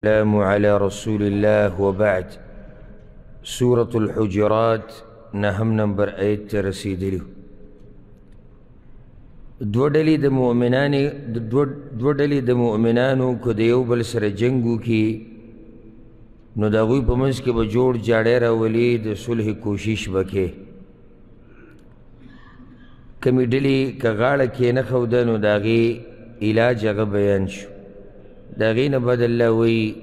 السلام على رسول الله وبعد. سورة الحجرات نهم نمبر آیت رسیدلی. دو ډلې د مؤمنانو کو د یو بل سره جنګ وکړي نو د هغوی په منځ کې به جوړ جاړی راولي، د صلح کوشش به کوي. کمې ډلې که غاړه کېنښوده نو د هغې علاج هغه بیان شو. د هغې نه بعد الله وایي: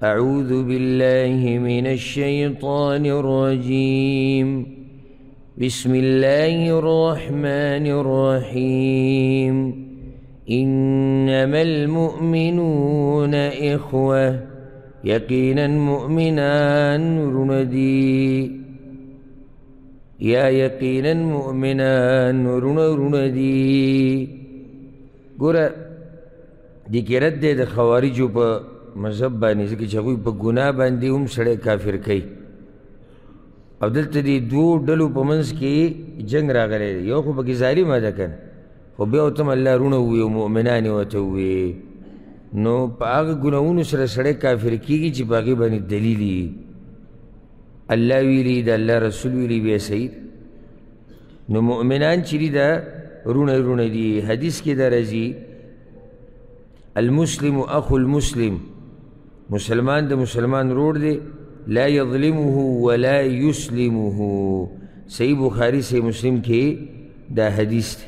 أعوذ بالله من الشيطان الرجيم بسم الله الرحمن الرحيم إنما المؤمنون إخوة يقينا مؤمنان رندي يا يقينا مؤمنان رندي. ګوره دې کې رد دی د خوارجو په مذهب باندې، ځکه چې هغوی په ګناه باندې هم سړی کافر کوي. او دلته دې دوو ډلو په منځ کې جنګ راغلی دی. یو خو پکې ظالمه ده که نه، خو بیا ورته هم الله رونه ووایي او مؤمنان یې ورته ووایي. نو په هغه ګناهونو سره سړی کافر کېږي چې په هغې باندې دلیل وي، الله ویلي، د الله رسول ویلي، بیا صحیح ده. نو مؤمنان چې دي دا رونه دي. حدیث کې دا راځي: المسلم اخو المسلم، مسلمان د مسلمان روړ دی، لا یظلمه ولا یسلمه. صحیح بخاری صحیح مسلم کې دا حدیث دی.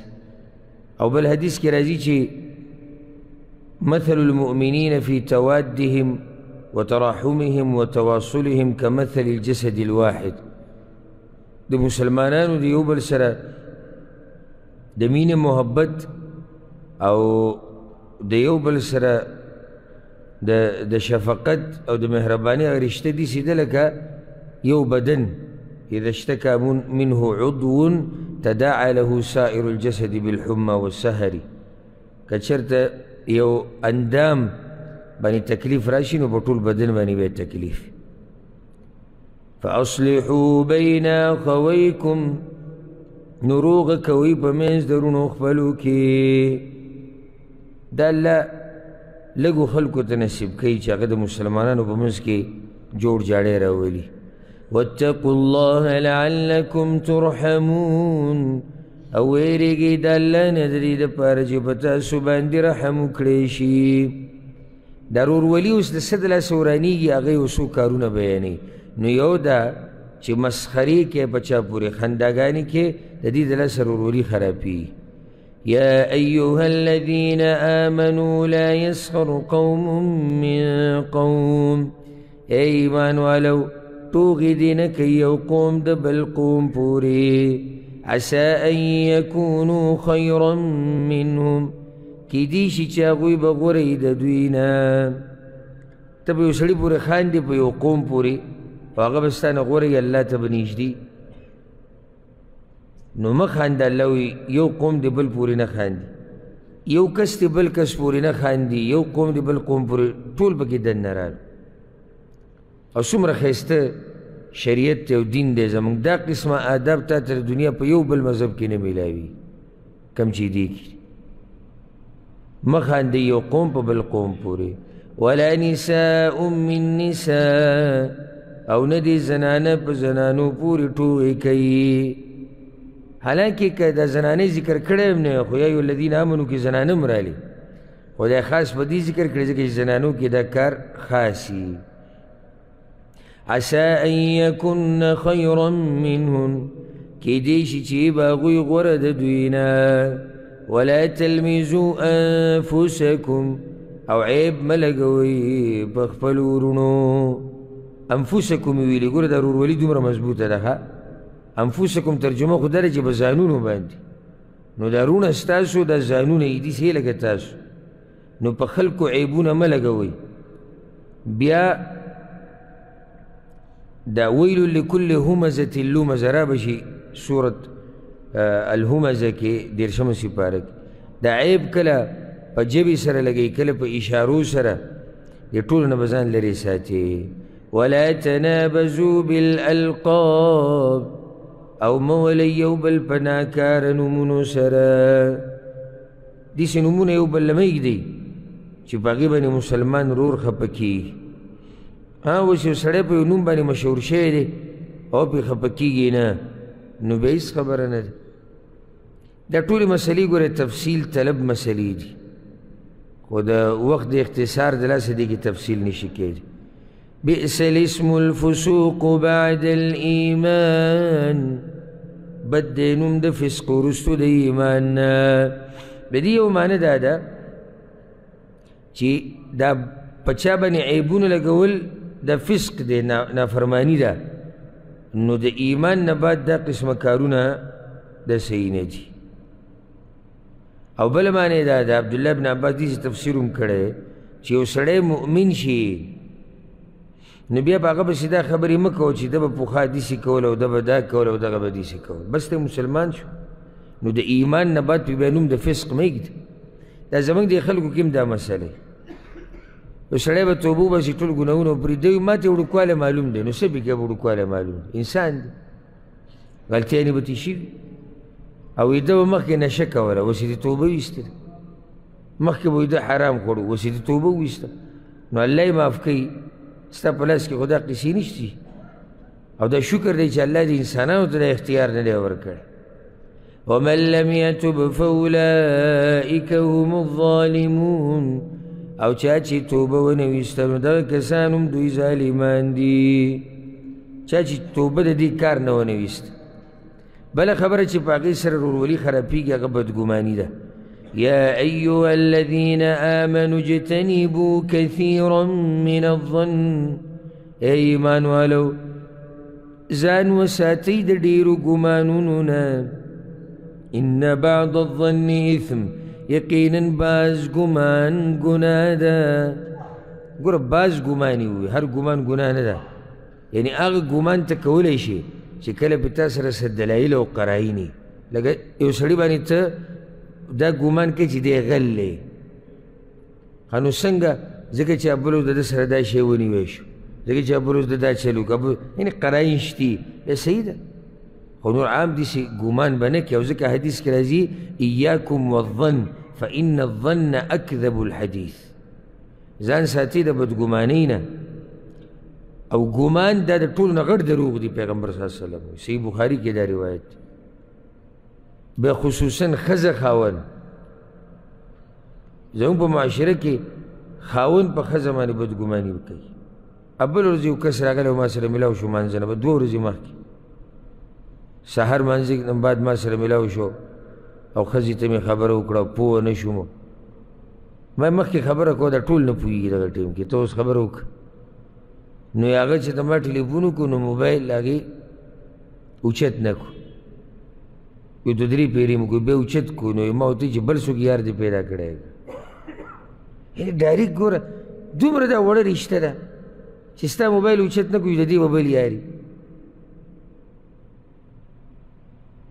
او بل حدیث کې راځي چې مثل المؤمنین فی توادهم وتراحمهم وتواصلهم كمثل الجسد الواحد. د مسلمانانو د یو بل سره د مینې محبت او د یو بل سره د شفقت او د مهرباني هغه رشته داسې ده لکه یو بدن، اذا اشتکى منه عضو تداعى له سائر الجسد بالحمى والسهر. که چېرته یو اندام باندې تکلیف راشي نو په ټول بدن باندې به تکلیف. فاصلحوا بین اخویکم، نو روغه کوئ په منځ د وروڼو خپلو کې. دا الله لږو خلکو ته نصیب کوي چې هغه د مسلمانانو په منځ کې جوړ جاړی راولي. واتقوا الله لعلکم ترحمون، او ویرېږئ د الله نه د دې دپاره چې په تاسو باندې رحم وکړی شي. دا ورورولي اوس د څه د لاسه ورانېږي، هغه یو څو کارونه بیانوي. نو یو دا چې مسخرې کې په چا پورې خنداګانې کې د دې د لاسه ورورولي خرابېږي. يا أيها الذين آمنوا لا يسخر قوم من قوم، اے ایمان والو ټوغې دې نه کوي یو قوم د بل قوم پورې. عسى أن يكونوا خيرا منهم، کیدای شي چې هغوی به غوره وي د دوی نه. ته به یو سړي پورې خاندې په یو قوم پورې، خو هغه به ستا نه غوره وي، الله ته به نږدې. نو مه خانده، الله وایي یو قوم د بل پورې نه خاندي، یو کس د بل کس پورې نه خاندي، یو قوم د بل قوم پورې، ټول پکې دننه راغلل. او څومره ښایسته شریعت دی او دین دی زموږ. دا قسمه آداب تا ته د دنیا په یو بل مذهب کې نه میلاوي کم چې دې کې. مه خاندئ یو قوم په بل قوم پورې. ولا نساء من نساء، او نه دې زنانه په زنانو پورې ټوغې کوي. حالانکه که د زنانې ذکر کړی هم نه، خو یا ایها الذین آمنو کې زنانه هم راغلي، خو دا خاص په دې ذکر کړی ځکه چې زنانو کې دا کار خاص وي. عسى ان یکن خیرا منهن، کیدای شي چې به هغوی غوره د دوی نه. ولا تلمزوا انفسکم، او عیب مه لګوئ په خپلو وروڼو. انفسکم یې ویلي. ګوره دا ورورولي دومره مضبوطه ده. ښه، انفسکم ترجمه خو دا ده چې په ځانونو باندې. نو دا وروڼه ستاسو دا ځانونه یې داسې لکه تاسو. نو په خلکو عیبونه مه لګوئ. بیا دا ویل لکل همزة لمزة را بشي سورة الهمزة کې 13 سپاره کې. دا عیب کله په جبې سره لګوي، کله په اشارو سره، د ټولو نه به ځان لرې ساتي. ولا تنابزوا بالألقاب، او مولی یو بل په ناکاره نومونو سره. داسې نومونه یو بل له مه ایږدئ چې په هغې باندې مسلمان رور خفه کېږي. اوس یو سړی په یو نوم باندې مشهور شوی دی او پرې خفه کېږي نه، نو بیا هېڅ خبره نه ده. دا ټولې مسلې ګوره تفصیل طلب مسلې دي، خو د وخت د اختصار د لاسه دې کې تفصیل نشي کېدی. بئس الاسم الفسوق بعد الایمان، بد دی نوم د فسق وروستو د ایمان نه. د دې یو معنی دا ده چې دا په چا باندې عیبونه لګول د فسق دی، نافرمانی ده، نو د ایمان نه بعد دا قسمه کارونه د صحیح نه دي. او بل معنی دا د عبدالله بن عباس دې تفسیر هم کړی چې یو سړی مؤمن شي نو بیا په هغه پسې دا خبرې مه کوه چې ده به پخوا داسې کول او ده به دا کول او دغه به داسې کول، بس ته مسلمان شو نو د ایمان نه بعد پې بیا نوم د فسق مه ږدي. دا زموږ دې خلکو کې هم دا مسله یو سړی به توبه وباسي ټول ګناهونه وپرېږدي، ما ته وړوکوالی معلوم دی، نو څه پې کوي وړوکوالی معلوم دی، انسان دی، غلطیانې به ترې شوي او ده به مخکې نشه کوله اوس یې د توبه ویسته، مخکې به ده حرام خوړو اوس یې د توبه ویسته، نو الله یې معاف کوي. ستا په لاس کې خو دا قصې نشتي او دا شکر دی چې الله د انسانانو ته دا اختیار نه دی ورکړی. ومن لم یتب فاولئک هم الظالمون، او چا چې توبه ونه ویسته نو دغه کسان هم دوی ظالمان دي، چا چې توبه د دې کار نه ونه ویسته. بله خبره چې په هغې سره ورورولي خرابېږي هغه بدګماني ده. یا ایها الذین آمنوا اجتنبوا کثیرا من الظن، ای ایمان والو ځان وساتئ د ډېرو ګمانونو نه. ان بعض الظن اثم، یقینا بعض ګمان ګناه ده. ګوره بعض ګماني ووي، هر ګمان ګناه نه ده، یعنی هغه ګمان ته کولی شي چې کله په تا سره څه دلایل او قراینې، لکه یو سړي باندې ته دا ګمان کوي چې دی غل دی، ښه نو څنګه؟ ځکه چې ابل اوس د ده سره دا شی ونیوی شو، ځکه چې ابل اوس د دا چل وکړه، یعنې قراین شتي، بیا صحیح ده، خو نور عام داسې ګمان به نه کوي. او ځکه حدیث کې راځي ایاکم والظن فإن الظن أکذب الحدیث، ځان ساتي د بدګمانۍ نه. او ګمان دا د ټولو نه غټ دروغ دی، پیغمبر صلی الله علیه وسلم صحیح بخاري کې دا روایت دی. بیا خصوصا ښځه خاوند، زموږ په معاشره کې خاوند په ښځه باندې بدګماني کوي. بل ورځ یو کس راغلی او ما سره میلاو شو مانځه نه به 2 ورځې مخکې سهار مانځه نه بعد ما سره میلاو شو او ښځې ته مې خبره وکړه، پوه نه شوم. ما مخکې خبره کوه دا ټول نه پوهېږي دغه ټیم کې، ته اوس خبره وکړه. نو هغه چې ته ما ټلیفون وکړو نو موبایل هغې اوچت نه کړو، یو 2-3 پیرې مو کړو، بیا اوچت کړو، نو ما ورته چې بل څوک یار دې پیدا کړی. یعنې ډایرکټ ګوره دومره دا وړه رشته ده چې ستا موبایل اوچت نه کړو د دې به بل یاري.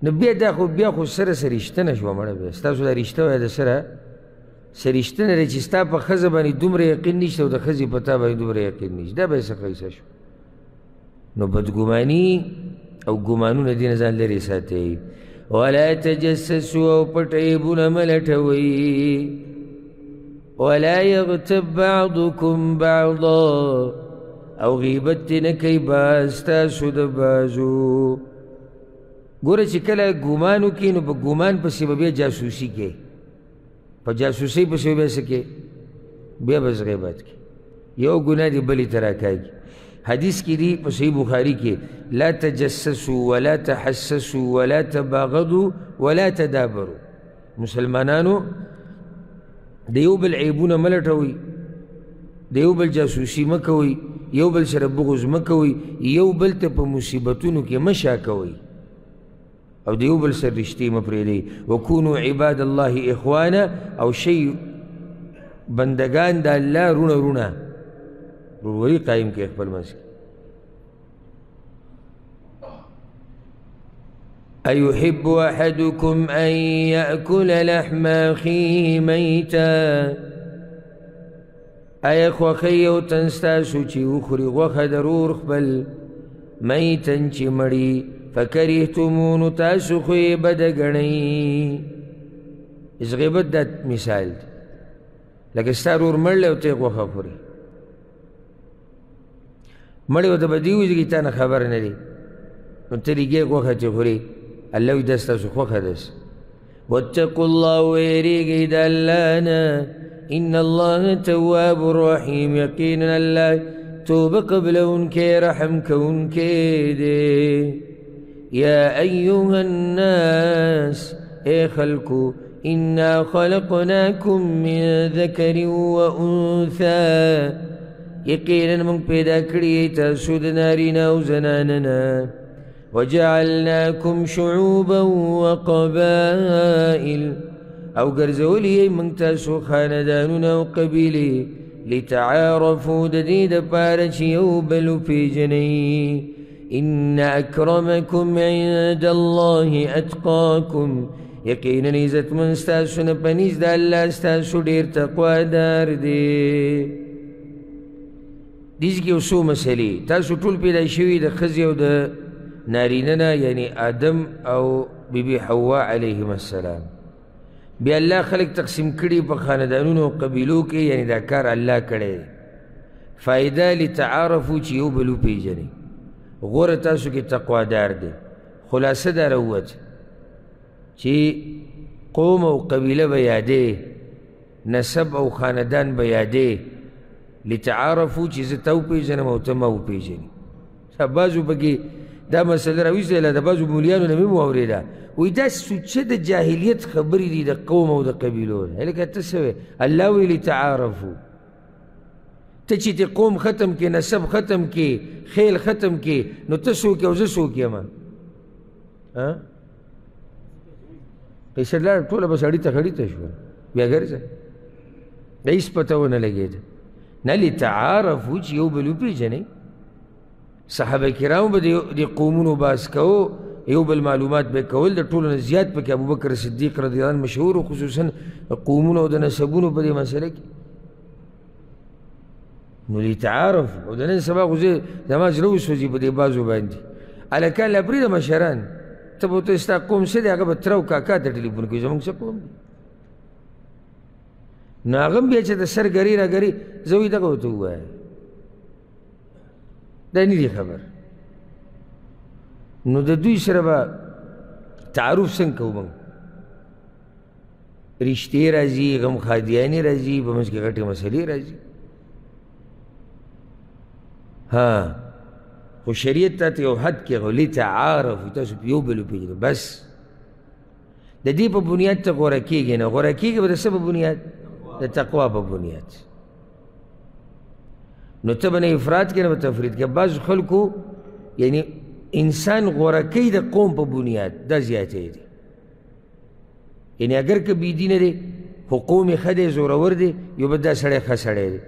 نو بیا خو سره څه رشته نه شوه مړه، بیا ستاسو دا رشته وایه د سره څه رشته نه دی چې ستا په ښځه باندې دومره یقین نشته او د ښځې په تا باندې دومره یقین نشته، دا به یې څه قیصه شو. نو بدګماني او ګمانونه دې نه ځان لرې ساتئ. ولا تجسسوا، او پټ عیبونه مه لټوئ. ولا یغتب بعضکم بعضا، او غیبت دې نه کوي بعض ستاسو د بعضو. ګوره چې کله ګمان وکړي نو په ګمان پسې به بیا جاسوسي کوي، په جاسوسۍ پسې بیا څه کوي، بیا بس غیبت کوي، یو ګناه دې بلې ته راکاږي. حدیث کې دی په صحیح بخاري کې لا تجسسوا ولا تحسسوا ولا تباغضوا ولا تدابروا. مسلمانانو د یو بل عیبونه مه لټوئ، د یو بل جاسوسي مه کوئ، یو بل سره بغض مه کوئ، یو بل ته په مصیبتونو کې مه شا کوئ، او د یو بل سره رشتې مه پرېږدئ. وکونوا عباد الله اخوانا، او شی بندگان د الله رونه رونه ورورولي قایم کړئ خپل منځ کې. أيحب أحدكم أن يأكل لحم أخيه ميتا، آیا خوښی یو تن ستاسو چې وخوري غوښه د ورور خپل میتن چې مړي، فکرهتموه نو تاسو خو یې بده ګڼئ. غیبت دا مثال دی، لکه ستا ورور مړ دی او ته یې غوښه خورې مړی ورته به دې وایي چې تا نه خبر نه دی نو ته ریږې غوښه چې خورې الله وایي دا ستاسو خوښه ده واتقوا الله ویریږئ د الله نه ان الله تواب رحیم یقینا الله توبه قبلونکی رحم کونکی دی یا ایها الناس اے خلقو انا خلقناکم من ذکر و انثى یقینا من پیدا کړی تاسو د نارینه او زنانه وجعلناکم شعوبا وقبائل او ګرځولی من تاسو خاندانونه او قبیلې لتعارفوا د دې دپاره چې یو بل وپېژنئ ان اکرمکم عند الله اتقاکم یقینا عزتمن ستاسو نه په نزد الله ستاسو ډېر تقوادار دی دې کې یو څو مسلې تاسو ټول پیدا شوي د ښځې او د نارینه نه یعنی آدم او بیبي حوا علیهم السلام بیا الله خلق تقسیم کړي په خاندانونو او قبیلو کې یعنی دا کار الله کړی فایده لتعارفو چې یو بل وپېژنئ غوره تاسو کې تقوادار دی خلاصه دا راووت چې قوم او قبیله به یادې نسب او خاندان به یادې لتعارفو چې زه ته وپېژنم او ته ما وپېژنې بعضو پکې دا مسله راویستله د بعضو مولیانو نه مې واورېده وایي دا سوچه د جاهلیت خبرې دي د قوم او د قبیلو هلکه ته څه وې الله وایي لتعارفو ته چې دې قوم ختم کې نسب ختم کې خیل ختم کې نو ته څوک او زه څوک یم پیسې لاړ ټوله بس اړیته خړیته شوه بیا ګرځه د هېڅ پته ونه لګېده نه لتعارفو چې یو بل وپېژنئ صحابه کرامو به د قومونو باس کوو یو بل معلومات به کول د ټولو نه زیات پکې ابوبکر صدیق رضی الله عنه مشهور و خصوصا قومونو او د نسبونو په دې مسله کې نو لتعارف او د نن سبا خو زما زړه وسوځي په دې بازو باندې هلکان لا پرېږده مشران ته به ورته ستا قوم څه دی هغه به تره او کاکا ته ټلیفون کوي زموږ څه قوم دی نو هغه هم بیا چې د سر ګري را ګري زه وایي دغه ورته ووایه دا نه دي خبر نو د دوی سره به تعارف څنګه کوو موږ رشتې راځي غم خادیانې راځي په منځ کې غټې مسلې راځي ها خو شریعت ته یو حد کې لتعارفو تاسو یو بل وپېژنئ بس د دې په بنیاد ته غوره کېږي نه غوره کېږي به د څه په بنیاد د تقوا په بنیاد نو ته به نه افراد کې نه به تفرید کې بعض خلکو یعنی انسان غوره کوي د قوم په بنیاد دا زیاتی دی یعنی اگر که بېدینه دی خو قوم یې ښه دی زورور دی یو به دا سړی ښه سړی دی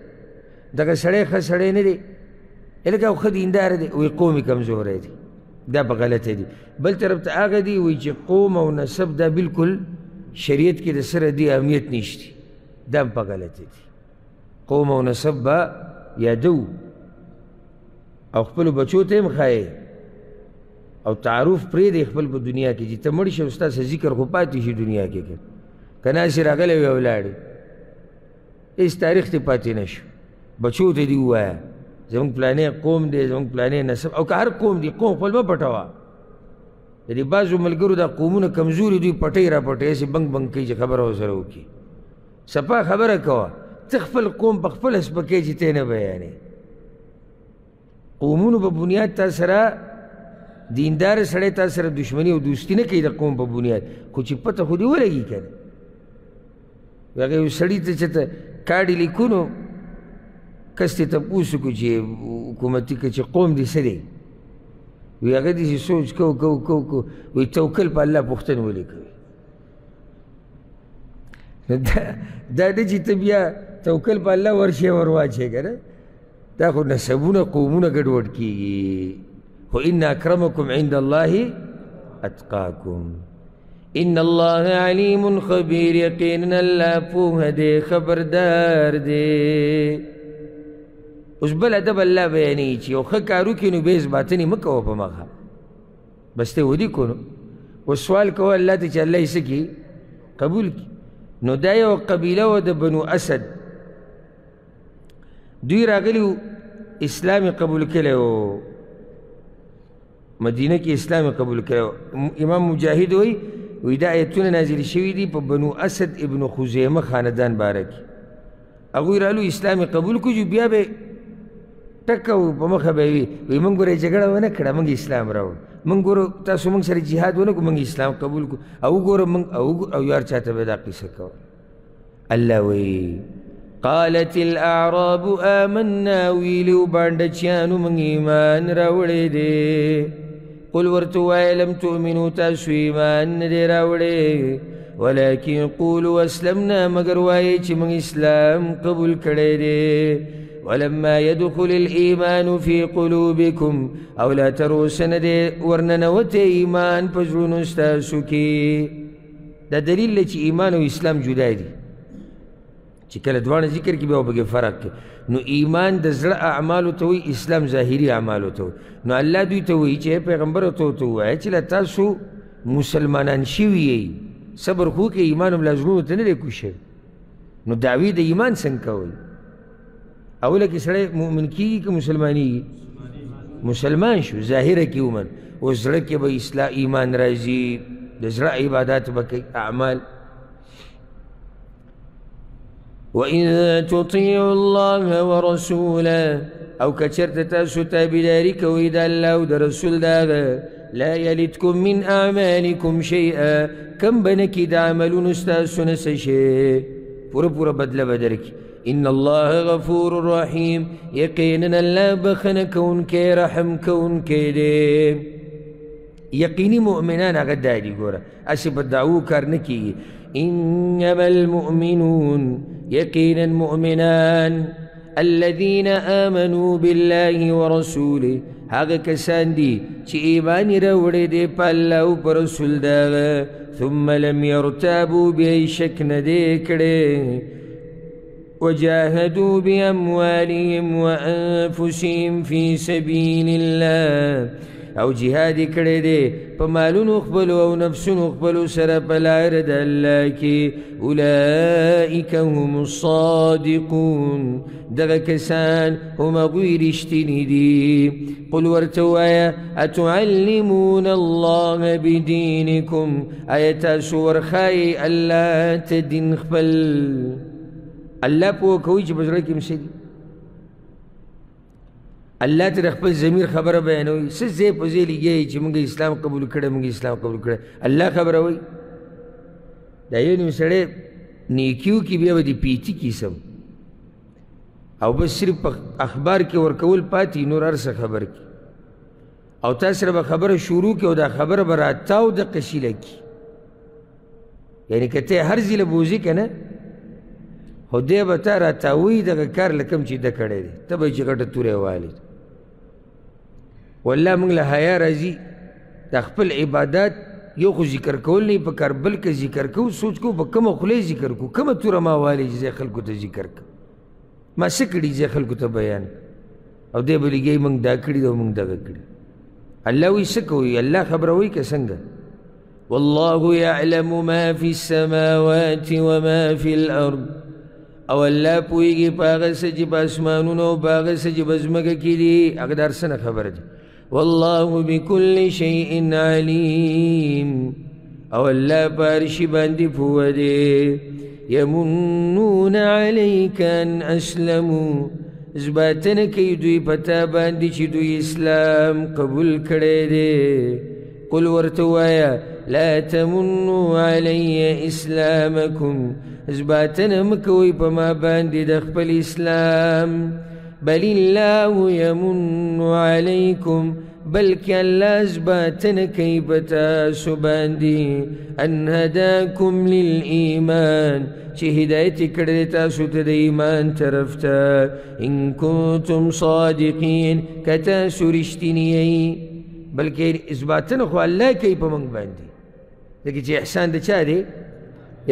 دغه سړی ښه سړی نه دی هلکه او ښه دینداره دی وایي قوم یې کمزوری دی دا په غلطه دی بل طرف ته هغه دی وایي چې قوم او نسب دا بالکل شریعت کې د سره دی اهمیت نشتی دا هم په غلطه دی قوم او نسب به یادو او خپلو بچو ته هم ښایې او تعارف پرېږدئ خپل په دنیا کې چې ته مړ شي او ستاسې ذکر خو پاتې شي دنیا کې که ناسې راغلی وي او لاړې هېڅ تاریخ دې پاتې نه شو بچو ته دې ووایه زموږ پلانې قوم دی زموږ پلانې نسب او که هر قوم دی قوم خپل مه پټوه د دې بعضو ملګرو دا قومونه کمزوري دوی پټۍ را پټۍ هسې بنګ بنګ کوي چې خبره ورسره وکړي صفا خبره کوه ته خپل قوم په خپله سپکې چې ته نه بیانې قومونو په بنیاد تا سره دیندار سړی تا سره دشمني او دوستي نه کوي د قوم په بنیاد خو چې پته خو دې ولګي که نه هغه یو سړي ته چې ته کاډې لیکو نو کس ته تپوس وکړو چې حکومتي که چې قوم دې څه دی وی هغه داسې سوچ کو وی توکل په الله پوښتنه ولې کوي دا نه چې ته بیا توکل په الله ورشې ور واچې که نه دا خو نسبونه قومونه ګډوډ کېږي خو ان اکرمکم عند الله اتقاکم ان الله علیم خبیر یقینا الله پوهه دی خبردار دی اوس بل ادب الله بیانوي چې یو ښه کار وکړي نو بې اثباتنې مه کوه په مخه بس ته ودي کو نو اوس سوال کوه الله ته چې الله یې څه کړي قبول کړي نو دا یو قبیله وه د بنو اسد دوی راغلی اسلام قبول کړی و، مدینه کې اسلام قبول کړی و. امام مجاهد وایي دا آیتونه نازل شوي دي په بنو اسد ابن خزیمه خاندان باره کې. هغوی رالو اسلام قبول کړو، بیا به ټکه په مخه به یې وي موږ ګوره جګړه ونه کړه، موږ اسلام راوړ، موږ ګوره تاسو موږ سره جهاد ونه کړو، موږ اسلام قبول کړو، او ګوره موږ او یار چاته به دا قصه کوه. الله وایي قالت الاعراب آمنا، ویلو بانډچیانو موږ ایمان راوړی دی. قل ورته ووایه لم تؤمنو، تاسو ایمان نه دی راوړی، ولکن قولوا اسلمنا، مگر وایئ چې موږ اسلام قبول کړی دی. ولما يدخل الإيمان في قلوبكم، او لا تروسن دی ورننوت ایمان په زړونو ستاسو کې. دا دلیل دی چې ایمان او اسلام جدا دي، چې کله دواړه ذکر کې بیا وبګې فرق کې. نو ایمان د زړه اعمالو ته وایي، اسلام ظاهري اعمالو ته وایي. نو الله دوی ته وایي چې پیغمبر ته ووایه چې له تاسو مسلمانان شوي یئ، صبر خو کې ایمان هم لا زړونو ته نه دی کوز شوی. نو دعوی د ایمان څنګه کوئ؟ اوله کې سړی مؤمن کېږي که مسلمانېږي؟ مسلمان شو ظاهره کې ومن، اوس زړه کې به ایمان راځي، د زړه عبادات به کوي، اعمال. وَإِن تُطِيعُوا اللَّهَ وَرَسُولَهُ، او که چېرته تاسو تابعداري کوئ د الله او د رسول د هغه، لا یلدکم من اعمالکم شیئا، کم به نه کړي د عملونو ستاسو نه څه شی، پوره پوره بدله به درکړي. ان الله غفور رحیم، یقینا الله بخنه کوونکی رحم کوونکی دی. یقیني مؤمنان هغه دا دي، ګوره هسې په دعوو کار نه کېږي. انما المؤمنون، یقینا مؤمنان، الذين آمنوا بالله ورسوله، هغه کسان دي چې ایمان یې راوړی دی په الله او په رسول د هغه، ثم لم يرتابوا، بیا یې شک نه دی کړی، وجاهدوا بأموالهم وأنفسهم في سبيل الله، او جهاد کړی دی په مالونو خپلو او نفسونو خپلو سره په لاره د الله کې. اولئک هم الصادقون، دغه کسان هم هغوی رښتیني دي. قل ورته ووایه اتعلمون الله بدینکم، آیا تاسو ورښایئ الله ته دین خپل؟ الله پوه کوي چې په زړه کې څه دي. الله ته د خپل ضمیر خبره بیانوي، څه ځای په ځای لګیایي چې موږ اسلام قبول کړی، موږ اسلام قبول کړی، الله خبره وایي. دا یو نیم سړی نیکیو کې بیا به د پیتي کیسم او بس صرف په اخبار کې ورکول پاتې، نور هر څه خبر کې، او تا سره به خبره شروع کې او دا خبره به راتاو د قشیله کې. یعنې که ته هر ځای له بوځې که نه، خو دی به تا راتاوي دغه کار له کوم چې ده کړی دی، ته به یې چې غټه توری والې. والله موږ له حیا راځي د خپل عبادات یو خو ذکر کول نه په کار، بلکې ذکر کوو، سوچ کوو په کومه خولې ذکر کوو، کومه توره ما والې چې زه خلکو ته ذکر کوم، ما څه کړي زه خلکو ته بیان، او دی به لګیایي موږ دا کړي ده او موږ دغه کړي. الله وایي څه کوي؟ الله خبره وایي که څنګه؟ والله یعلم ما فی السماوات وما فی الارض، او الله پوهېږي په هغه څه چې په اسمانونو او په هغه څه چې په ځمکه کې دي، هغه د هر څه نه خبره ده. والله بكل شيء عليم، او الله په هر شي باندې پوه دی. یمنون علیک ان اسلموا، اثباتنه کوي دوی په تا باندې چې دوی اسلام قبول کړی دی. قل ورته ووایه لا تمنوا علی اسلامکم، اثباتنه مه کوئ په ما باندې د خپل اسلام، بل الله یمن علیکم، بلکې الله اثباتنه کوي په تاسو باندې، ان هداکم للایمان، چې هدایت یې کړی تاسو ته د ایمان طرف ته. ان کنتم صادقین، که تاسو رښتیني یئ، بلکې اثباتنه خو الله کوي په موږ باندې، ځکه چې احسان د چا دی؟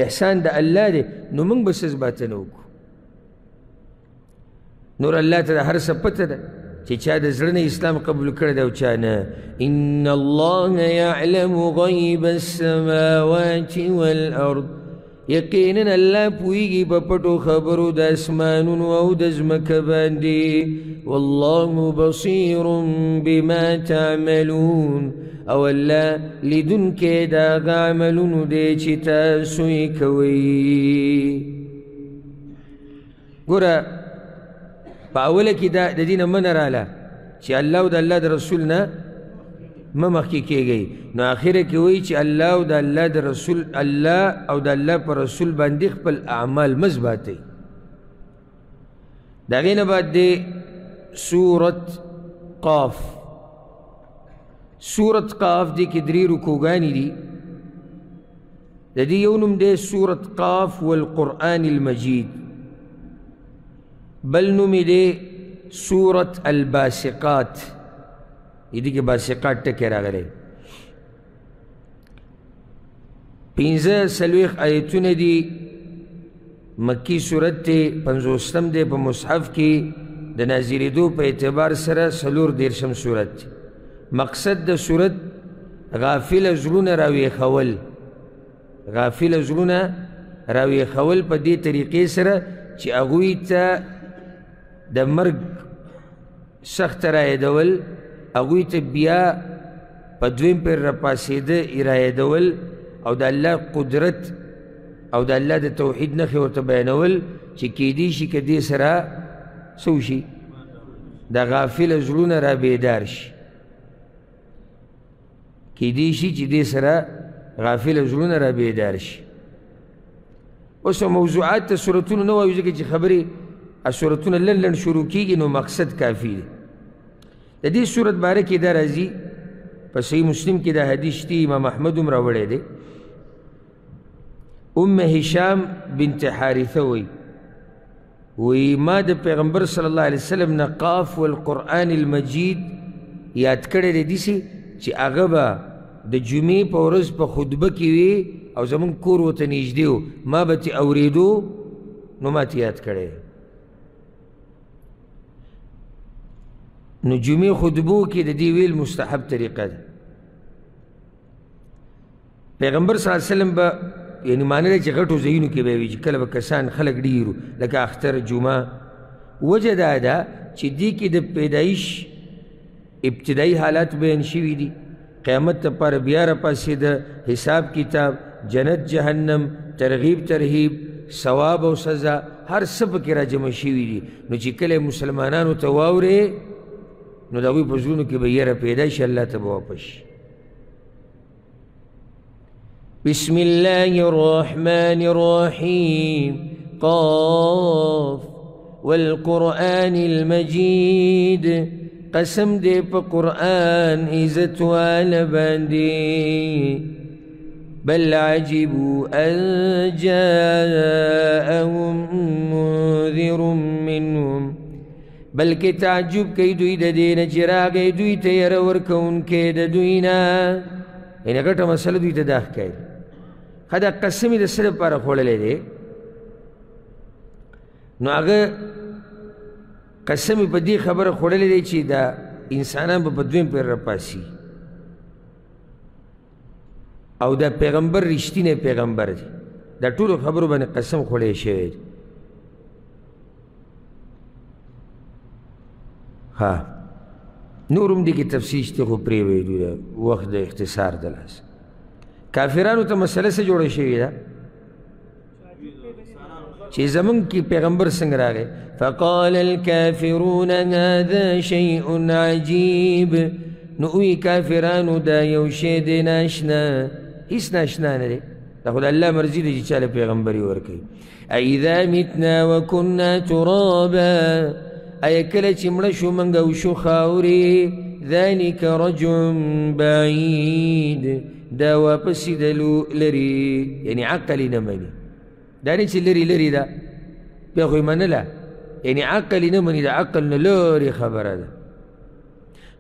احسان د الله دی، نو موږ بس اثباتنه وکړو. نور الله ته د هر څه پته ده چې چا د زړه نه اسلام قبول کړی دی او چا نه. ان الله یعلم غیب السماوات والارض، یقیناً اللہ پوئیگی پا پٹو خبرو دا اسمانون او دا ازمکا باندی واللہ بصیر بما تعملون او اللہ لیدن کے دا غعملون دے چتا سوئی کوئی گورا پا اولا کی دا دین من رالا چی اللہ دا اللہ دا رسولنا مخی کی گئی نو آخر کی ہوئی چی اللہ او دا اللہ دا رسول اللہ او دا اللہ پر رسول باندی خپل اعمال مزباتی دا غین بعد دے سورت قاف سورت قاف دی کی دری رکوگانی دی دا دی یونم دے سورت قاف والقرآن المجید بل نمی دے سورت الباسقات یہ دی کہ باسقات ٹکے را گلے پینزہ سلویخ آیتون دی مکی سورت تے پنزوستم دے پا مصحف کی دا نازلی دو پا اعتبار سر سلور دیرشم سورت مقصد دا سورت غافل زلون راوی خول غافل زلون راوی خول پا دی طریقے سر چی اغوی تا دا مرگ سخت رای دول اغوی تا بیا پا دویم پر رپاسید ارای دول او دا اللہ قدرت او دا اللہ دا توحید نخی ورطا بیانول چی کیدی شی کدی سرا سوشی دا غافل زلون را بیدار شی کیدی شی چی دی سرا غافل زلون را بیدار شی اس موضوعات تا سورتون نو آویزا کہ چی خبری سورتون لن شروع کی گی نو مقصد کافی دی دا دی سورت بارکی دا رازی پس صحیح مسلم کی دا حدیث تی امام احمد راوڑے دے ام ہشام بنت حارثہ وی ما دا پیغمبر صلی اللہ علیہ وسلم نا قاف والقرآن المجید یاد کردے دے دیسی چی اغبا دا جمعی پا ورز پا خطبہ کیوی او زمان کور و تنیجدیو ما با تی اوریدو نو ما تی یاد کردے نو جمعی خطبو کی دا دیویل مستحب طریقہ دا پیغمبر صلی اللہ علیہ وسلم با یعنی معنی دا چی غٹو زینو کی بیوی چی کل با کسان خلق دیرو لکا اختر جمعہ وجہ دا چی دی کی دا پیدایش ابتدائی حالات بین شوی دی قیامت تا پار بیارا پاسی دا حساب کتاب جنت جہنم ترغیب ترہیب ثواب و سزا ہر سب کی را جمع شوی دی نو چی کل مسلمانانو تواورے نو دا غوی پزرونو کی بیارا پیدایش اللہ تا بواپش بسم اللہ الرحمن الرحیم قاف والقرآن المجید قسم دے پا قرآن عزت والا باندی بل عجبوا ان جاءهم منذر منهم بلکہ تعجب کئی دوی دا دین چراغ دوی تیر ورکون کے دا دوینا یعنی گٹا مسئلہ دوی تا داخ کئی خدا قسمی دا صرف پارا کھولے دے نو اگر قسمی پا دی خبر کھولے دے چی دا انسانان پا دویم پر رپاسی او دا پیغمبر رشتین پیغمبر دی دا طول خبرو بانی قسم کھولے شوید ہاں نورم دی کی تفسیر تی خو پریوی دو دا وقت دا اختصار دلاس کافرانو تا مسئلہ سے جوڑے شوی دا چی زمان کی پیغمبر سنگ را گئے فقال الكافرون هذا شیء عجیب نوی کافرانو دا یو شید ناشنا اس ناشنا ندے دا خود اللہ مرضی دا جی چال پیغمبری ورکی ایذا متنا وکننا ترابا ایا کله چې مړه شو منګه وشو خاورې ذلک رجع بعید دا واپس دلو لري یعنی عقل نه مني دا نه چې لري دا بیا خو یې منله یعنی عقل نه مني دا عقل نه لري خبره ده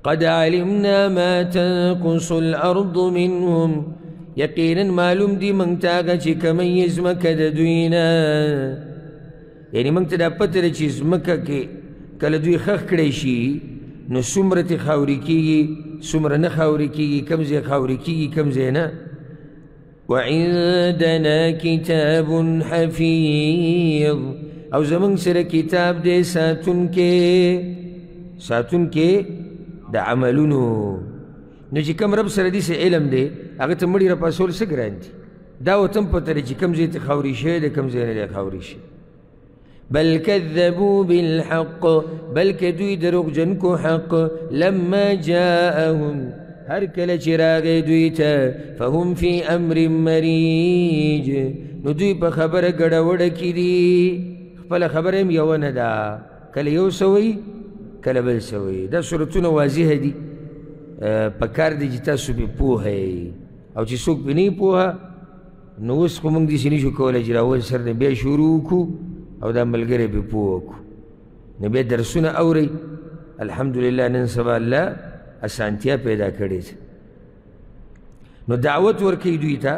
قد علمنا ما تنقص الارض منهم یقینا معلوم دی منگ تاگا چی کمیز مکه دا دوینا یعنی منگ تا دا پتر چیز مکه که کل دوی خخ کڑی شی نو سمرت خاوری کی گی سمر نه خاوری کی گی کمزی خاوری کی گی کمزی نه وعندنا كتاب حفيظ او زمن سره کتاب دے ساتون کے دا عملونو. نو چې کم رب سره دي سه علم دی هغه ته مړي راپاسول څه ګران دي. دا وتم پته لري چې کم ځای ته خاوري شوی دی کم ځای نه دی خاوري شوی. بل كذبوا بالحق بلکې دوی دروغجن کو حق لما جاءهم هر کله چې راغی دوی ته فهم فی امر مریج نو دوی په خبره ګډوډه کې دي. خپله خبره هم یوه نه ده، کله یو سوی کله بل سوی. دا صورتونه واضحه دي، پکار دی چې تاسو پې پوهئ او چې څوک پې نه پوهه نو اوس خو موږ داسې نشو کولی چې راول سر نه بیا شروع وکړو او دا ملګری پې پوه وکړو. نو بیا درسونه اورئ. الحمدلله نن سبا الله اسانتیا پیدا کړې ده. نو دعوت ورکوي دوی ته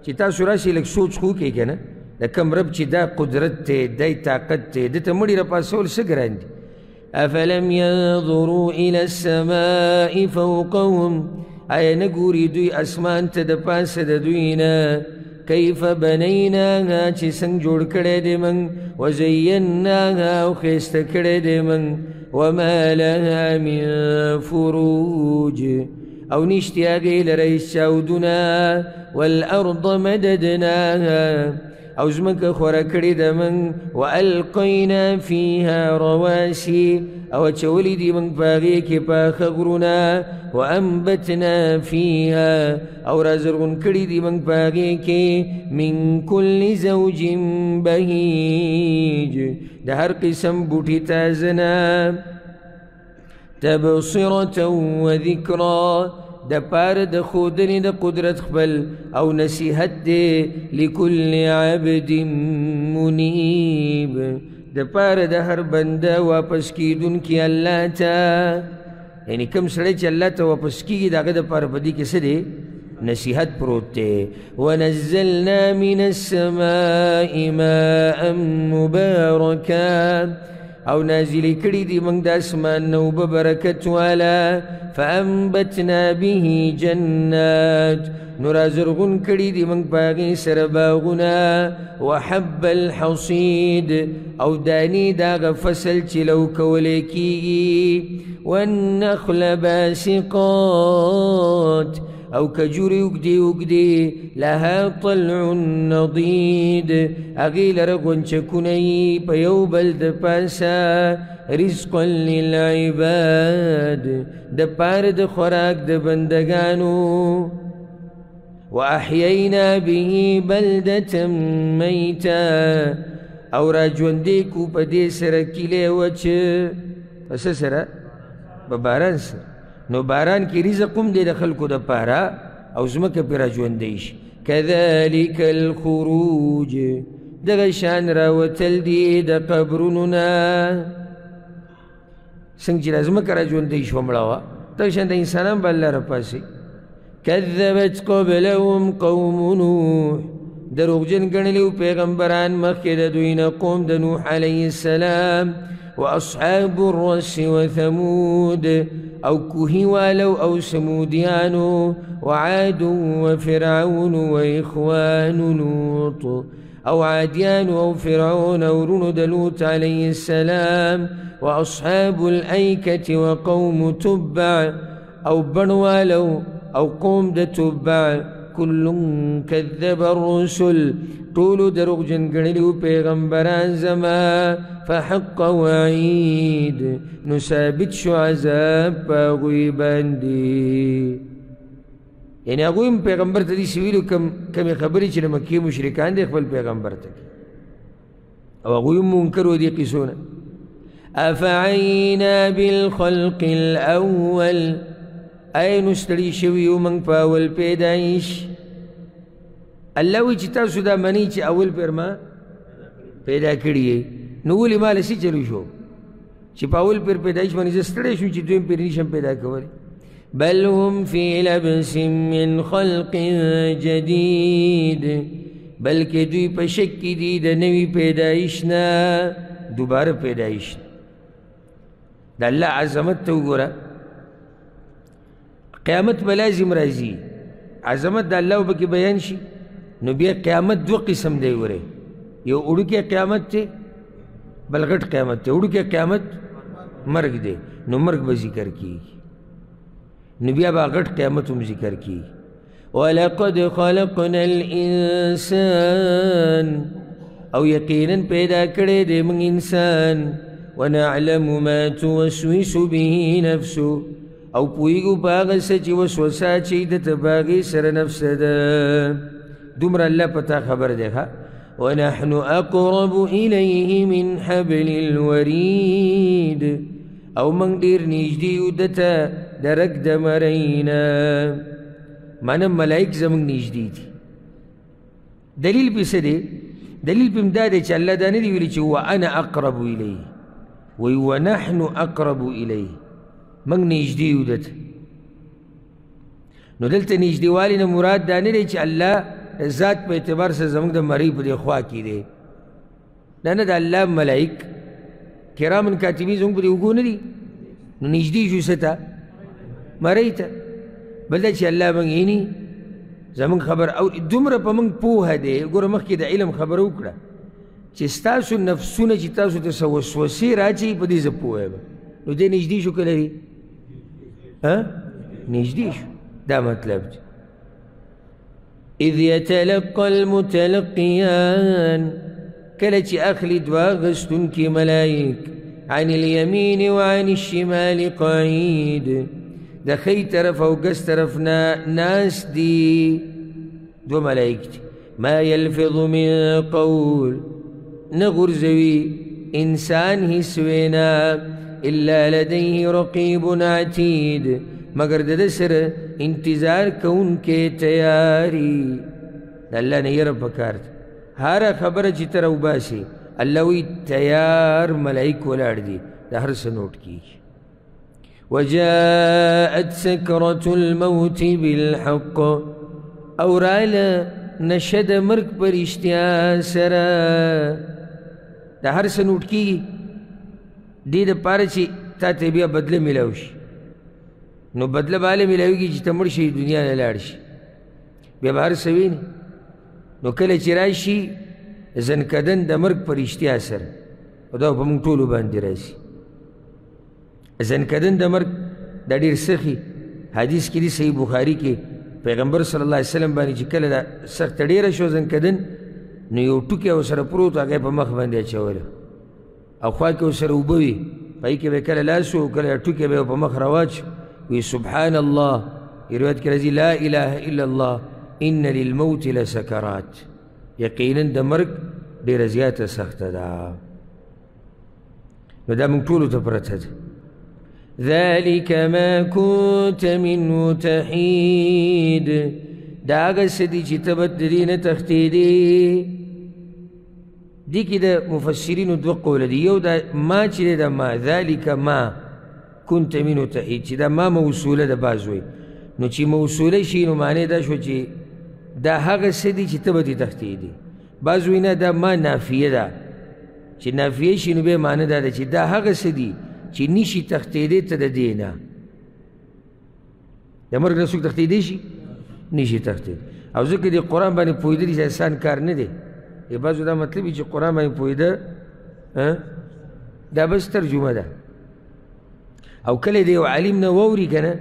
چې تاسو راشئ لږ سوچ خو وکئ که نه د کوم رب چې دا قدرت دی دی طاقت دی ده ته مړي راپاسول څه ګران دي. افلم ينظروا الى السماء فوقهم ایا نه ګوري دوی اسمان ته د پاسه د دوی نه کیف بنیناها چې څنګه جوړ کړی دی موږ وزیناها او ښایسته کړی دی موږ وما لها من فروج او نشتی هغې لره هېڅ چاودونه والارض مددناها او ځمکه خوره کړې ده موږ والقینا فیها رواسي او اچولی دي موږ په هغې کې پاخه غرونه وانبتنا فیها او رازرغون کړي دي موږ په هغې کې من کل زوج بهیج د هر قسم بوټي تازه نه تبصرة وذکرا د پاره د ښودنې د قدرت خپل او نصیحت دی لکل عبد منیب د پاره د هر بنده واپس کیدونکي الله ته. یعنی کوم سړی چې الله ته واپس کیږي د هغه دپاره په دې کې څه دی نصیحت پروت دی. ونزلنا من السماء ماء مبارکا او نازلی کړي دي موږ د اسمان نه اوبه برکت والا فانبتنا به جنات نو رازرغون کړي دي موږ په هغې سره باغونه وحب الحصید او دانې د هغه فصل چې لو کولی کېږي والنخل باسقات او کجوري اوږدې اوږدې لها طلع نضید هغې لره غونچکونه یي په یو بل د پاسه رزقا للعباد د پاره د خوراک د بندګانو واحیینا به بلدة میتا او را ژوندې کو په دې سره کیلې وچ په څه سره په باران سره. نو باران کی رزق هم دی د خلکو د پاره او ځمکه پرې را ژوندی شي. کذلک الخروج دغه شان راوتل دي د قبرونو نه څنګه چې ځمکه را ژوندی شوه مړه وه دغه شان د انسانان به الله راپاسي. کذبت قبلهم قوم نوح دروغجن ګڼلي وو پیغمبران مخکې د دوی نه قوم د نوح علیه السلام واصحاب الرس وثمود او کوهی والو او سمودیانو وعاد وفرعون واخوان لوط او عادیان او فرعون او رونو د لوط علیه السلام واصحاب الایکة وقوم تبع او بنوالو او قوم د تبع كل كذب الرسل طول دروغجن ګڼلي وو پیغمبران زما فحق وعید نو ثابت شو عذاب په هغوی باندې. یعنې هغوی هم پیغمبر ته داسې ویلو کمې خبرې چې د مکې مشرکان دی خپل پیغمبر ته او هغوی هم منکر و دې قصو نه. افعینا بالخلق الاول ای نو ستړي شوي یو موږ په اول پیدایش. الله وایي چې تاسو دا منئ چې اول پیر ما پیدا کړي یې نو ولې ما لسې چلو شو چې په اول پیر پیدایش باندې زه ستړی شوم چې دویم پیر نشم پیدا کولی. بل هم فی لبس من خلق جدید بلکې دوی په شک کې دي د نوي پیدایش نه دوباره پیدایش. د الله عظمت ته وګوره. قیامت به لازم راځي عظمت د الله به کې بیان شي نو بیا قیامت دو قسم دی ګورئ یو وړوکی قیامت دی بل غټ قیامت دی وړوکی قیامت مرګ دی نو مرګ به ذکر کیږي نو بیا به غټ قیامت هم ذکر کیږي وَلَقَدْ خَلَقْنَا الْإِنسَانَ او یقینا پیدا کړی دی موږ انسان وَنَعْلَمُ مَا تُوَسْوِسُ بِهِ نَفْسُهُ او پوهیږو په هغه څه چې وسوسه اچوي دته په هغې سره نفس ده دومره الله په تا خبر دی ښه وَنَحْنُ أَقْرَبُ إِلَيْهِ مِنْ حَبْلِ الْوَرِيدِ او موږ ډېر نږدې یو دته د رګ د مرۍ نه معنی ملائک زموږ نږدې دي دلیل پې څه دی دلیل پې هم دا دی چې الله دا نه دي ویلي چې وَأَنَا أَقْرَبُ إِلَيْهِ وی وَنَحْنُ أَقْرَبُ إِلَيْهِ موږ نږدې یو دته نو دلته نږدېوالي نه مراد دا نه دی چې الله ذات په اعتبار سره زموږ د مرۍ په دې خوا کې دی دا نه د الله ملائک کرامن کاتبین زموږ په دې اوږو نه دي نو نږدې شو څه ته مرۍ ته بل دا چې الله موږ ویني زموږ خبر او دومره په موږ پوهه دی ګوره مخکې د علم خبره وکړه چې ستاسو نفسونه چې تاسو ته څه وسوسې راچوي په دې زه پوه یم نو دی نږدې شو که لري نږدې شو دا مطلب دی اذ يتلقى المتلقيان کله چې اخلي دوه اخیستونکي ملایک عن اليمين وعن الشمال قعید د ښی طرف او ګس طرف نه ناست دي دوه ملایک دي ما یلفظ من قول نه غورځوي انسان هیڅ وینا الا لديه رقیب عتید مگر د ده سره انتظار کوونکی تیاری د الله نه یره پکار ده هره خبره چې ته راوباسي الله وی تیار ملایک ولاړ دي د هر څه نوټ کیږي وجاءت سكرة الموت بالحق او راله نشد مرګ پر اشتیا سره د هر څه نوټ کیږي دې دپاره چې تا ته بیا بدله میلاو شي نو بدله به هله میلاویږي چې ته مړ شي دنیا نه لاړ شي بیا به هر څه ویني نو کله چې راشي زنکدن د مرګ پر اشتیا سره او دا په موږ ټولو باندې راشي زنکدن د مرګ دا ډېر سخي حدیث کې دي صحیح بخاري کې پیغمبر صلی الله علیه وسلم باندې چې کله دا سخته ډېره شو زنکدن نو یو ټوکی ورسره پروت هغه یې په مخ باندې اچوله او خوا کې ورسره اوبه وي پای کې به کله لاس و کله ټوکی به په مخ راواچ وی سبحان الله روایت کې راځي لا اله الا الله ان للموت لسکرات یقینا د مرګ ډېره زیاته سخته ده نو دا موږ ټولو ته پرته ده ذلك ما كنت منه تحيد دا هغه څه دي چې ته به د دې نه تښتېدې دې کې د مفسرینو دوه قوله دي یو دا ما چې دی دا ما ذلك ما كنت منه تحيد چې دا ما موصوله ده بعض وایي نو چې موصوله شي نو معنی دا شو چې دا هغه څه دي چې ته به دې تښتېدې بعض وایي نه دا ما نافیه ده چې نافیه شي نو بیا معنی دا ده چې دا هغه څه دي چې نشي تښتېدی ته د دې نه د مرګ نه څوک تښتېدی شي نشي تښتېدی او ځکه دې قرآن باندې پوهېدل چې آسان کار نه دی د بعضو دا مطلب وي چې قرآن باندې پوهېده دا بس ترجمه ده او کله د یو عالم نه واوري که نه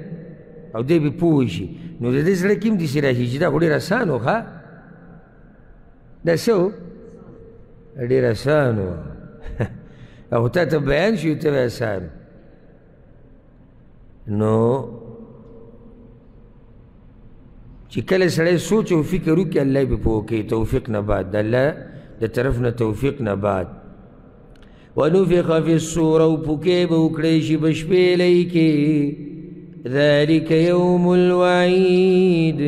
او دی به پوه شي نو د دې زړه کې هم داسې راشي چې دا خو ډېر اسان و ښه دا څه و ډېر اسان و او تا ته بیان شي ته به اسان نو چې کله سړی سوچ او فکر وکړي الله یې پې پوه کوي توفیق نه بعد د الله د طرف نه توفیق نه بعد ونفخ فی الصور او پوکې به وکړی شي په شپېلۍ کې ذلك یوم الوعید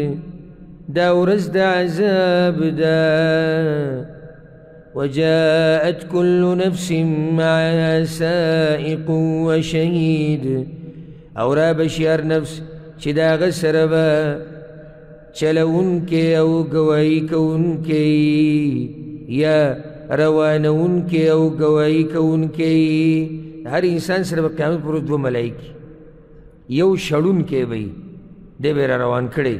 دا ورځ د عذاب ده وجاءت كل نفس معها سائق وشهيد او را بشیار نفس چې د هغه سره به چلونکی او ګواهي کوونکی یا روانونکی او ګواهي کوونکی هر انسان سره به قیامت پر ورځ دوه ملایکې یو شړونکی به وي دی به یې را روان کړی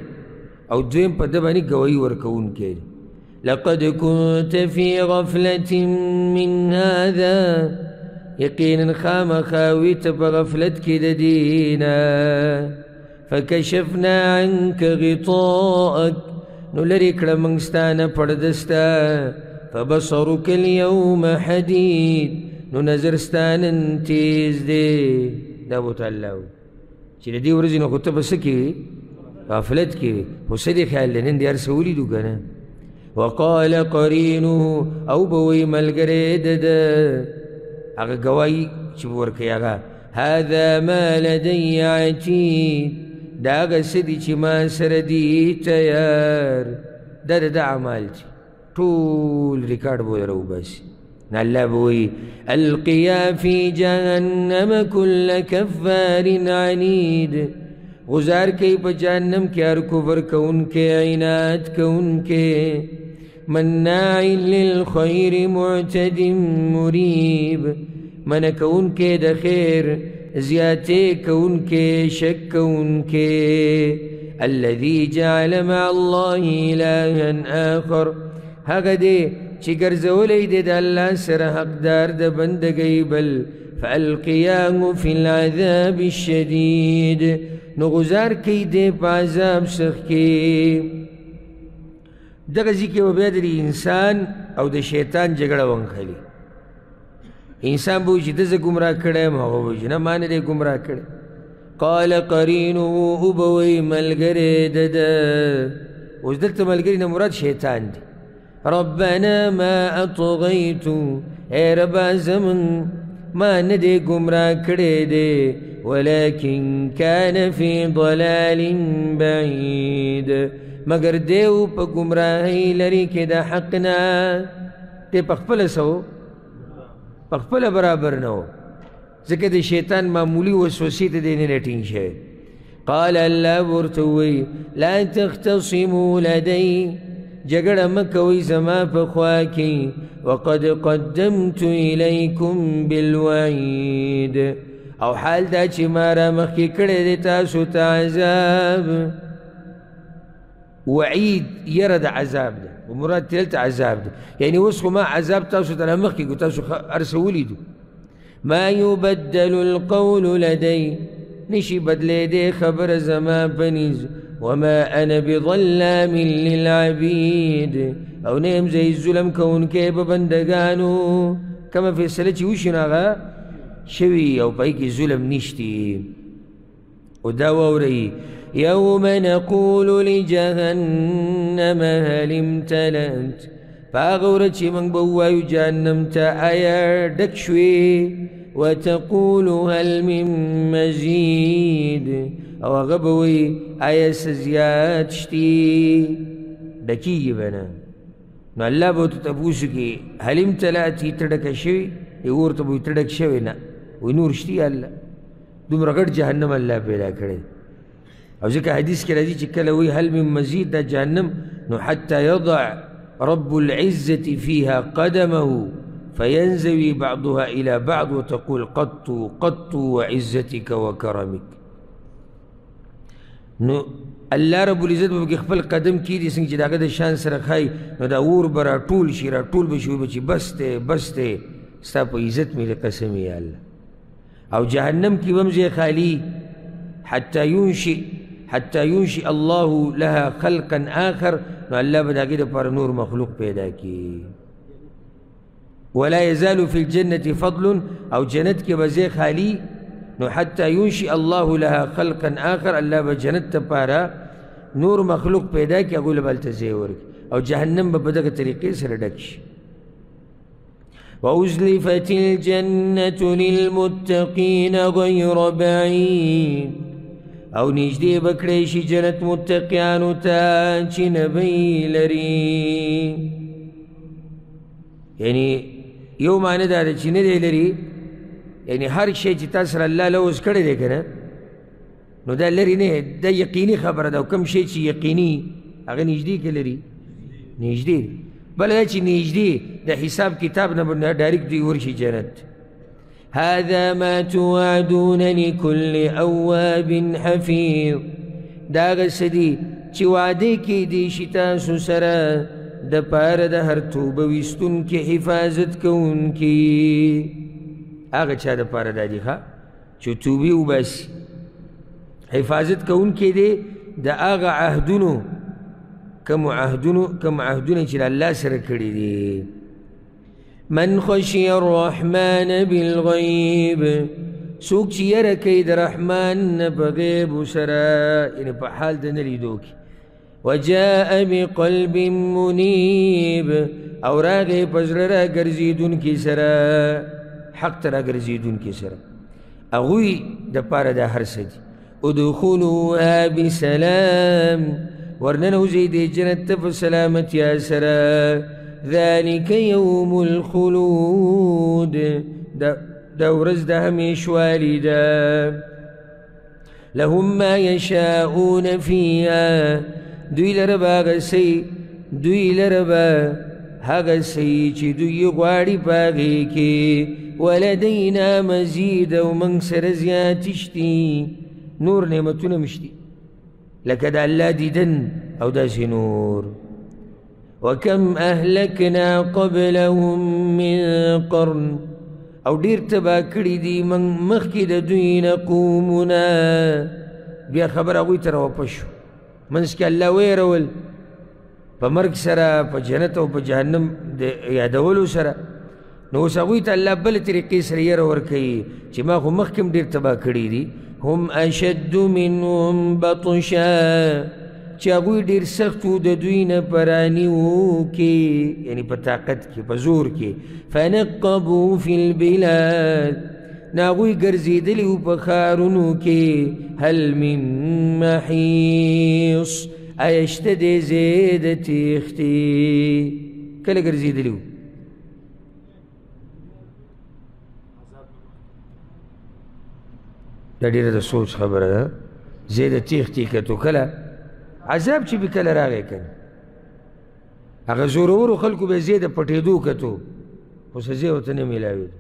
او دویم په ده باندې ګواهي ورکوونکی دی. لقد كنت في غفلة من هذا، یقینا خامخا وي ته په غفلت کې د دینا. فکشفنا عنك غطاءك، نو لرې کړه موږ ستا نه پرده ستا. فبصرك اليوم حديد، نو نظر ستا نن تیز دی. دا ابوته الله وي چې د دې ورځې نه خو ته به څه کې وي؟ غفلت کې وي. خو څه دې خیال دی نن دې هر څه ولیدو که نه. وقال قرینه، او به وایي ملګری د ده هغه ګواهي چې به ورکوي هغه، هذا ما لدي عتید، دا هغه څه دي چې ما سره دي تیار. دا د ده اعمال دي، ټول ریکارډ به راوباسي. نو الله به وایي القیا فی جهنم کل کفار عنید، غزار کوي په جهنم کې هر کفر کوونکی، عناد کوونکی، مناع للخیر معتد مریب، منع کوونکی د خیر، زیاتې کوونکی، شک کوونکی. الذي جعل مع الله إلها آخر، هغه دی چې ګرځولی دی د الله سره حقدار د بندګۍ بل. فالقیاه فی العذاب الشدید، نو غزار کوي دی په عذاب سخت کې. دغه ځای کې به بیا د انسان او د شیطان جګړه ونښلي. انسان به وایي چې ده زه ګمراه کړی یم، هغه به وایي چې نه ما نه دی ګمراه کړی. قال قرینه، او به وایي ملګری د ده. اوس دلته ملګري نه مراد شیطان دی. ربنا ما اطغیتو، ای ربا زمن ما نه دی ګمراه کړی دی، ولكن كان في ضلال بعید، مگر دیو په ګمراهۍ لري کې د حق نه. دی په خپله څه و؟ په خپله برابر نه و، ځکه د شیطان معمولي وسوسې ته دی نه ټینګ شوی. قال الله ورته ووایي لا تختصموا لدی، جګړه مه کوئ زما په خوا کې. وقد قدمت الیکم بالوعید، او حال دا چې ما را مخکې کړی دی تاسو ته عذاب. وعید یره د عذاب ده، ومراد تلته عذاب ده. یعنی اوس خو ما عذاب تاسو ته را مخکې کړو، تاسو هر څه ولیدو. ما یبدل القول لدی، نشي بدلیدی خبره زما په نیز. وما انا بظلام للعبید، او نه یم زه ظلم کوونکی په بندګانو. کومه فیصله چې وشي نو هغه شوي او پای کې ظلم نشتی. او دا واورئ یوم نقول لجهنم هل امتلأت، په هغه ورځ چې موږ به ووایو جهنم ته آیا ډک شوې. وتقول هل من مزید، او هغه به وایي آیا څه زیات شتي، ډکېږي به نه. نو الله به ورته تپوس وکړي هل امتلأت، ته ډکه شوې؟ ورته به وایي ته ډک شوې نه، وایي نور شتي الله. دومره غټ جهنم الله پیدا کړی. او ځکه حدیث کې راځي چې کله وایي هل من مزید دا جهنم، نو حتی یضع رب العزة فيها قدمه فينزوي بعضها إلى بعض وتقول قط قط وعزتك وكرمك. نو الله رب العزت به خپل قدم کیږي څنګه چې د هغه د شان سره ښایي، نو دا اور به راټول شي، راټول به شي، وایي چې بس دی بس دی، ستا په عزت مې د قسم یا الله. او جهنم کې به هم ځای خالي، حتى ينشئ الله لها خلقا آخر، نو الله به د هغې دپاره نور مخلوق پیدا کړي. ولا يزال في الجنة فضل، او جنت کې به ځای خالي، نو حتى ينشئ الله لها خلقا آخر، الله به جنت دپاره نور مخلوق پیدا کړي، هغوی له به هلته ځای ورکړي. او جهنم به په دغه طریقې سره ډک شي. وأزلفت الجنة للمتقين غير بعيد، او نږدې به کړی شي جنت متقیانو ته چې نه به یې لري. یعنی یو معنی دا ده چې نه دی لري، یعنی هر شی چې تا سره الله لوز کړی دی که نه، نو دا لري نه، دا یقیني خبره ده. او کوم شی چې یقیني هغه نږدې که لري، نږدې. بله دا چې نږدې د حساب کتاب نه به ډایرکټ دوی ورشي جنت. هذا ما توعدون لكل أواب حفيظ، دا هغه څه دي چې وعده کیدی شي تاسو سره د پاره د هر توبه ویستونکي حفاظت کوونکي هغه چا د پاره دا دي ښه چې توبې وباسي حفاظت کوونکي دی د هغه عهدونو کوم عهدونه چې الله سره کړي دي من خشي الرحمن بالغیب څوک چې یره کوي د رحمان نه په غیب سره یعنې په حال د نه لیدو کې وجاء بقلب منیب او راغی په زړه راګرځېدونکي سره حق ته راګرځېدونکي سره هغوی دپاره دا هر څه دي ادخلوها بسلام ورننوځئ دې جنت ته په سلامتیا سره ذلك يوم الخلود دا ورځ د همیشوالي ده لهم ما يشاءون فيها دوی لره به هغه څه چې دوی غواړي په هغې کې ولدینا مزید او موږ سره زیات شتي نور نعمتونه مشتي لکه د الله دیدن او داسې نور وكم أهلكنا قبلهم من قرن او ډیر تبا کړي دي مخکې د دوی نه قومونه بیا خبر هغوی ته راواپس شو منځ کې الله ویرول په مرګ سره په جنت او په جهنم د یادولو سره نو اوس هغوی ته الله بلې طریقې سره یره ورکوي چې ما خو مخکې هم ډېر تباه کړي دي هم اشد منهم بطشا چې هغوی ډېر سخت وو د دوی نه په رانیو کې یعنې په طاقت کې په زور کې فنقبوا فی البلاد نو هغوی ګرځېدلي وو په ښارونو کې هل من محیص آیا شته دی ځای د تېښتې کله ګرځېدلي وو دا ډېره د سوچ خبره ده ځای د تېښتې کتو کله عذاب چې به کله راغی که نه هغه زورورو خلکو به ځای د پټېدو کتو خو څه ځای ورته نه میلاوېدو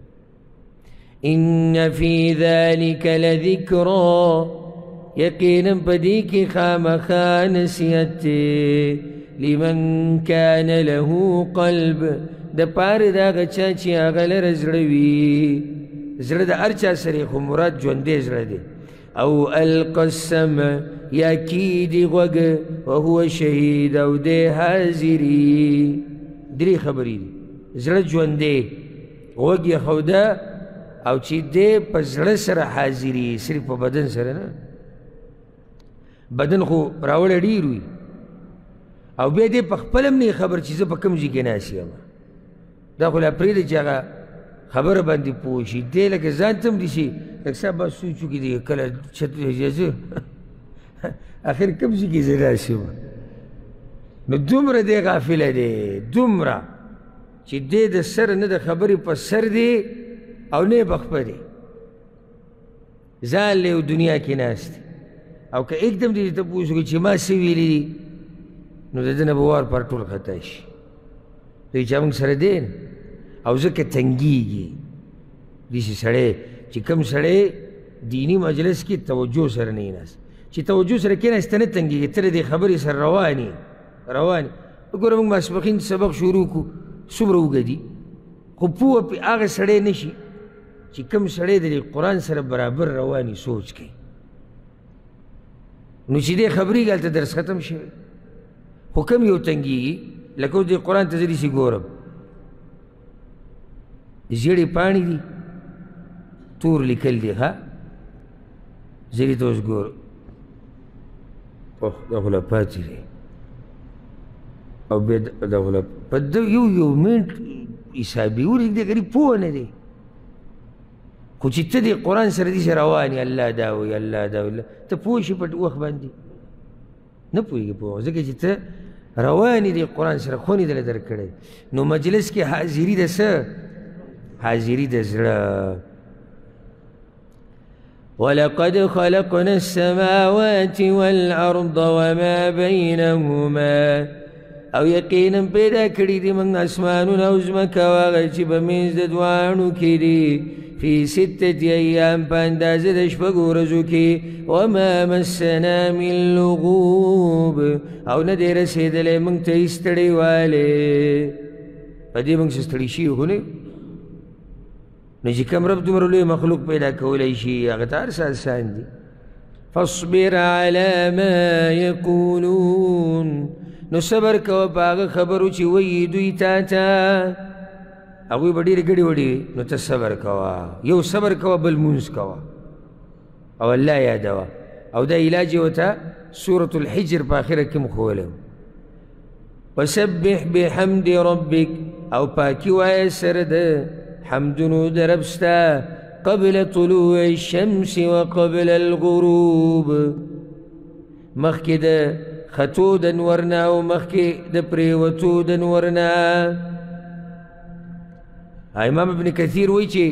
ان فی ذلک لذکرا یقینا په دې کې خامخا نصیحت دی لمن کان له قلب د پاره د هغه چا چې هغه لره زړه وي زړه د هر چا سره خو مراد ژوندی زړه دی او القى السمع یا کیدی غوږ وهو شهید او دی حاضري درې خبرې دي زړه ژوندی غوږ یې ښوده او چې دی په زړه سره حاضري صرف په بدن سره نه بدن خو راوړی ډېر وي او بیا دی په خپل هم نه خبر چې زه په کوم ځای کې ناست یم دا خو لا پرېږده چې هغه خبره باندې پوه شي دی لکه ځان ته هم دي چې لږ صاحب بس سوچ وکړي دی کله زه اخر کوم ځای کې زه ناست یم نو دومره دی غافله دی دومره چې دی د سر نه د خبرې په سر دی او نه یې بخپه دی ځان له دنیا کې ناست دی او که एकदम دې ته پوښ وکړي چې ما څه ویلي دي نو د ده نه به وار پر ټول خطا شي دوی چې موږ سره دی او ځکه تنګېږي داسې سړی چې کوم سړی دیني مجلس کې توجه سره نه ناست چې توجه سره کېناست نه تنګېږي ته د دې خبرې سره روانې وګوره موږ ماسپښین سبق شروع کړو څومره اوږه دي خو پوه پې هغه سړی نه شي چې کوم سړی د قرآن سره برابر رواني سوچ کوي نو چې دې خبرېږي هلته درس ختم شوی خو کم یو تنګېږي لکه اوس دې قرآن ته زه داسې ګورم زیړې پاڼې دي تور لیکل دي ښه زه دې ته اوس ګورم دا خو لا پاتې دی او بیا دا خو لا په ده یو منټ حسابي ولې دې غریب پوه نه دی خو چې ته دې قرآن سره داسې روان یې الله دا وایي الله دا وایي ته پوه شي په وخت باندې نه پوهېږي په وخت ځکه چې ته روان یې دې قرآن سره خونې دله درکړی نو مجلس کې حاضري د څه حاضري د زړه ولقد خلقنا السماوات والأرض وما بينهما او یقینا پیدا کړي دي موږ اسمانونه او ځمکه او هغه چې په منځ د دواړو کې دي في 6 أيام په اندازه د 6 ورځو کې وما مسنا من لغوب او نه دی رسېدلی موږ ته هېڅ ستړیوالی په دې موږ څه ستړي شوي خو نه نو چې کوم رب دومره لوی مخلوق پیدا کولی شي هغه ته هر څه آسان دي فاصبر على ما يقولون نو صبر کوه په هغه خبرو چې وایي دوی تا ته هغوی به ډېرې ګډې وډې نو ته صبر کوه یو صبر کوه بل مونځ کوه او الله یادوه او دا علاج یې ورته سورة الحجر په آخره کې مښولی وسبح بحمد ربک او پاکي وایه سره د حمدونو د رب ستا قبل طلوع الشمس وقبل الغروب مخکې د ختو د نور نه او مخکې د پرېوتو د نور نه امام ابن کثیر وایي چې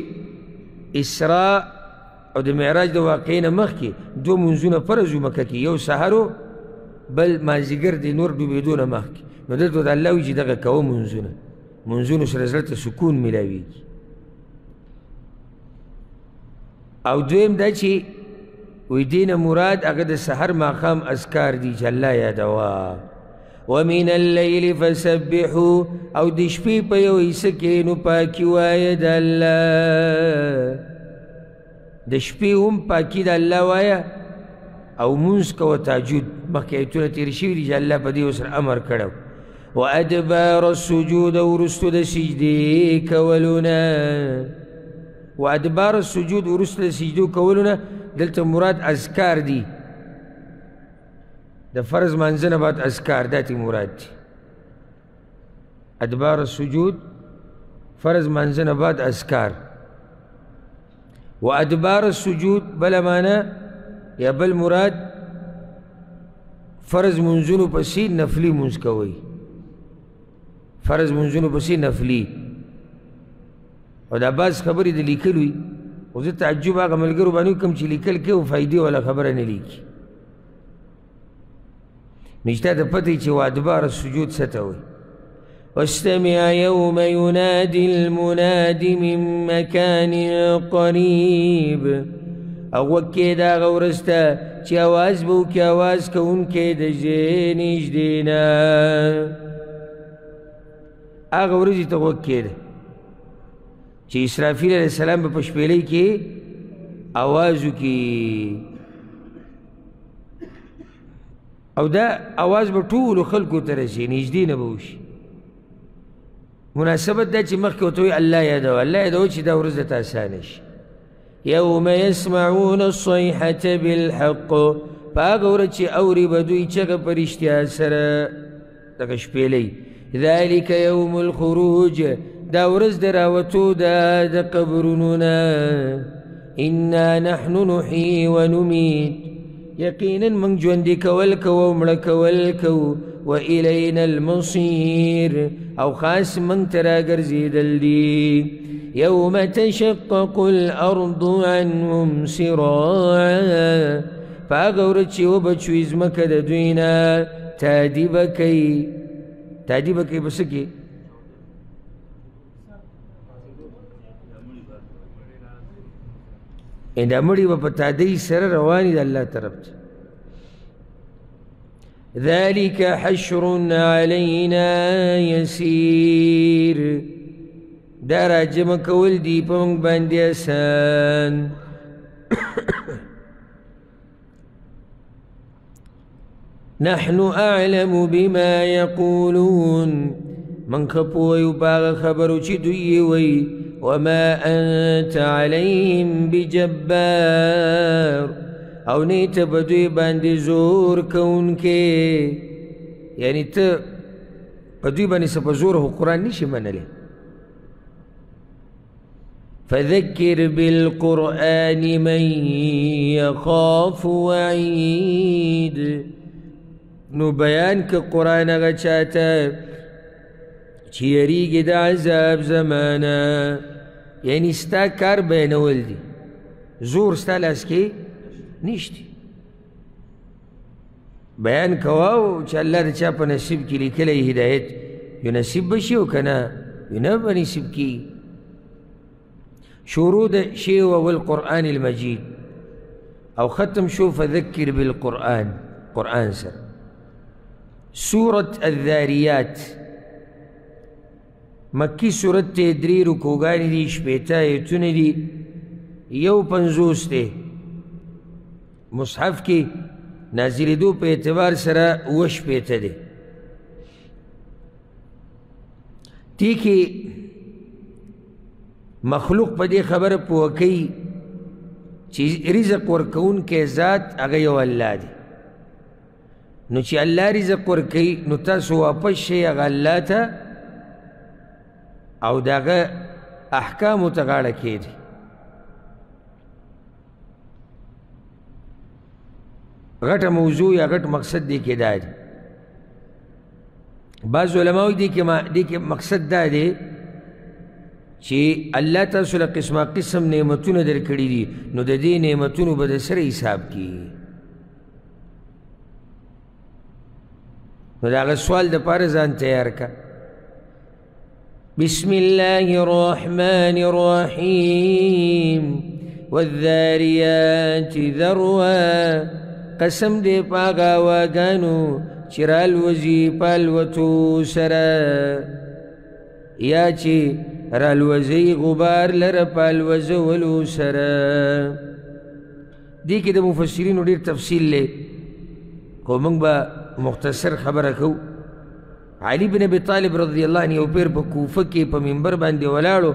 اسراء او د معراج د واقعې نه مخکې 2 منځونه فرض و مکه کې یو سحر و بل مازدیګر د نور ډوبېدو نه مخکې نو دلته د الله وایي چې دغه کوه منځونو سره زړه ته سکون میلاویږي او دویم دا چې وی دین مراد هغه د سحر ماښام اذکار دي چې الله یادوه ومن الليل فسبحو او د شپې په یو حصه کې نو پاکي وایه د الله د شپې هم پاکي د الله وایه او مونځ کوه تهجد مخکې ایتونه تېر شوي دي چې الله په دې ورسره امر کړی وادبار السجود او وروستو د سجدې کولونه وادبار السجود وروسته د سجدو کولونه دلته مراد اذکار دي د فرض منځه نه بعد اذکار داتې مراد دي ادبار السجود فرض منځه نه بعد اذکار وادبار السجود بله معنی یا بل مراد فرض منځونو پسې نفلي مونځ کوئ فرض منځونو پسې نفلي او دا بعض خبرې د لیکلو وي خو زه تعجب هغه ملګرو باندې کوم چې لیکل کوي او فایدې والا خبره نه لیکي نو چې تا ته پته وي چې وادبار السجود څه ته وایي واستمع يوم ينادي المناد من مكان قريب او غوږ کښېږده هغه ورځ ته چې اواز به وکړي اواز کوونکی د ځای نږدې نه هغه ورځې ته غوږ کښېږده چې اسرافیل علیه السلام به په شپېلۍ کې اواز وکړي او دا اواز به ټولو خلکو ته رسي نږدې نه به وشي مناسبت دا چې مخکې ورته وایي الله یادوه الله یادوه چې دا ورځ درته اسانه شي یوم یسمعون الصیحة بالحق په هغه ورځ چې اوري به دوی چغه په رښتیا سره دغه شپېلۍ ذلک یوم الخروج دا ورځ د راوتو ده د قبرونو نه انا نحن نحیي ونمیت یقینا موږ ژوندي کول کوو او مړه کول کوو وإلینا المصیر او خاص موږ ته راګرځېدل دي یوم تشقق الارض عنهم سراعا په هغه ورځ چې وبچوي ځمکه د دوی نه تادي به کوي تادي به کوي په څه کې دا مړي به په تادۍ سره رواني د الله طرف ته ذلك حشر علينا يسير دا راجمع کول دي په موږ باندې آسان نحن أعلم بما يقولون من خپویو باغ خبرو چې دوی وی وما أنت عليهم بجبار او نیت بدوی باندې زور کونکې یعنی ته بدوی باندې څه په زور خو قرآن نشي منلی فذكر بالقرآن من يخاف وعيد نو بیان که قرآن هغه چاته چې یریږي د عذاب زمانه یعنی ستا کار بیانول دي زور ستا لاس کې نشته بیان کوه او چې الله د چا په نصیب کې لیکلی هدایت یو نصیب به شي او که نه یو نه به نصیب کېږي شروع د شی والقرآن المجید او ختم شو فذکر بالقرآن قرآن سر. سورة الذاریات مکی سورت تے 3 رکوگانی دی 6 آیتونه دی 150 تے مصحف کی نازلیدو پہ اعتبار سرا 6 دے. تی کی مخلوق پا دی خبر پوکی چیز رزق ورکون کے ذات اگا یو اللہ دی نو چی اللہ رزق ورکی نو تاسو واپس شی اگا اللہ تا او داغا احکامو تغاڑا کی دی. غٹ موضوع یا غٹ مقصد دی کے دا دی. بعض علماء دی کے مقصد دا دی چی اللہ تاسو لقسمہ قسم نعمتون در کری دی نو دا دی نعمتونو بدا سر حساب کی. نو دا اغا سوال دا پارزان تیار کا. بسم اللہ الرحمن الرحیم والذاریات ذروا قسم دے پاگا واگانو چرال وزی پالوتو سرا یا چی رالوزی غبار لر پالوزولو سرا. دی که دا مفسرینو دیر تفصیل لے خو منگ با مختصر خبر کو. علی بن ابی طالب رضی اللہ عنہ یو پیر پا کوفہ کی پا منبر باندے ولاڑو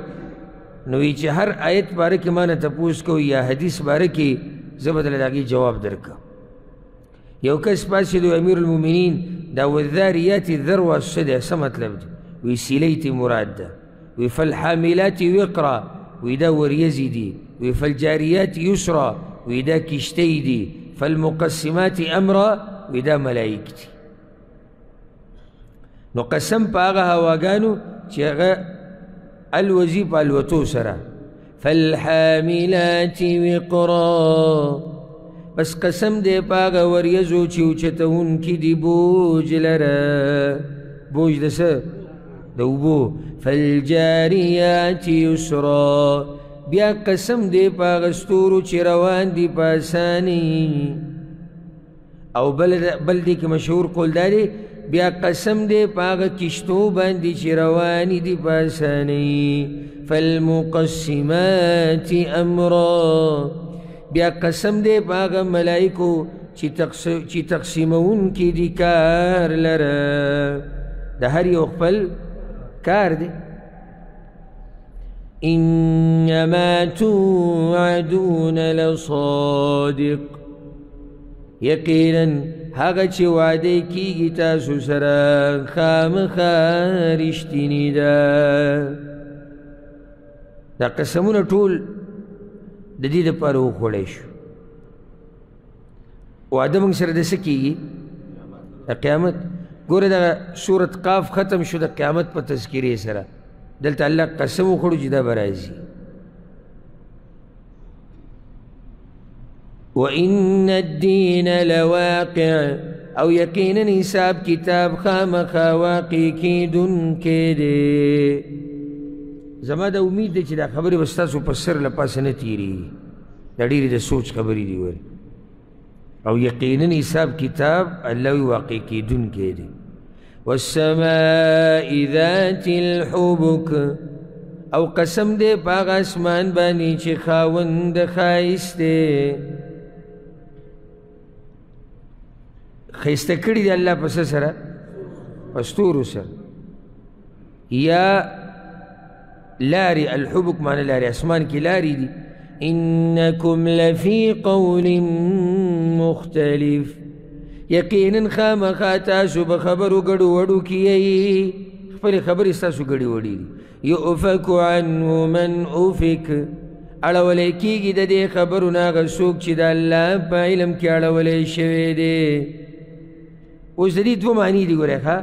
نوی چی ہر آیت بارکی مانا تپوس کو یا حدیث بارکی زبدل داگی جواب درکا. یو کس پاسی دو امیر المومنین دا والذاریات ذروا الصدع سا مطلب دا وی سیلیتی مراد دا وی فالحاملات وقرا وی دا وریزی دی وی فالجاریات یسرا وی دا کشتی دی فالمقسمات امرا وی دا ملائک دی. نو قسم پا آغا هواگانو چی آغا الوزی پا الوتو سرا فالحاملات وقرا بس قسم دے پا آغا وریزو چوچتون کی دی بوج لرا بوج دسا دوبو فالجاریات یسرا بیا قسم دے پا آغا ستورو چی روان دی پاسانی او بلدی که مشهور قول دادی بیا قسم دے پاگا کشتو باندی چی روانی دی پاسانی فالمقسمات امرا بیا قسم دے پاگا ملائکو چی تقسیمون کی دی کار لرا دا ہر یو خپل کار دے. انما توعدون لصادق یقیناً حقا چی وعدے کیگی تاسو سرا خام رشتینی دا قسمون طول دا دی دا پارو خوڑیشو وعدہ منگ سر دا سکیگی دا قیامت. گورے دا سورت قاف ختم شو دا قیامت پا تذکیری سرا دلتا اللہ قسمو خوڑو جدا برائزی. وَإِنَّ الدِّينَ لَوَاقِعٌ او یقیناً حساب کتاب خامخا واقع کیدن کے دے. زما دا امید دے چی دا خبری بستاسو پسر لپاس نتیری دا دیری دا سوچ خبری دی وری او یقیناً حساب کتاب اللہ واقع کیدن کے دے. وَالسَّمَاءِ ذَاتِ الْحُبُكِ او قسم دے پاغ اسمان بانی چی خاوند خائست دے خیستہ کری دی اللہ پس سرا پستورو سر یا لاری الحبک معنی لاری اسمان کی لاری دی. انکم لفی قول مختلف یقیناً خام خاتاسو بخبرو گڑو وڑو کیئی خبر خبر استاسو گڑی وڑی دی. یؤفک عنہ من افک اڑولے کیگی دا دے خبرو ناغا سوک چی دا اللہ پا علم کی اڑولے شوے دے. اس دا دی دو معنی دی گو رکھا.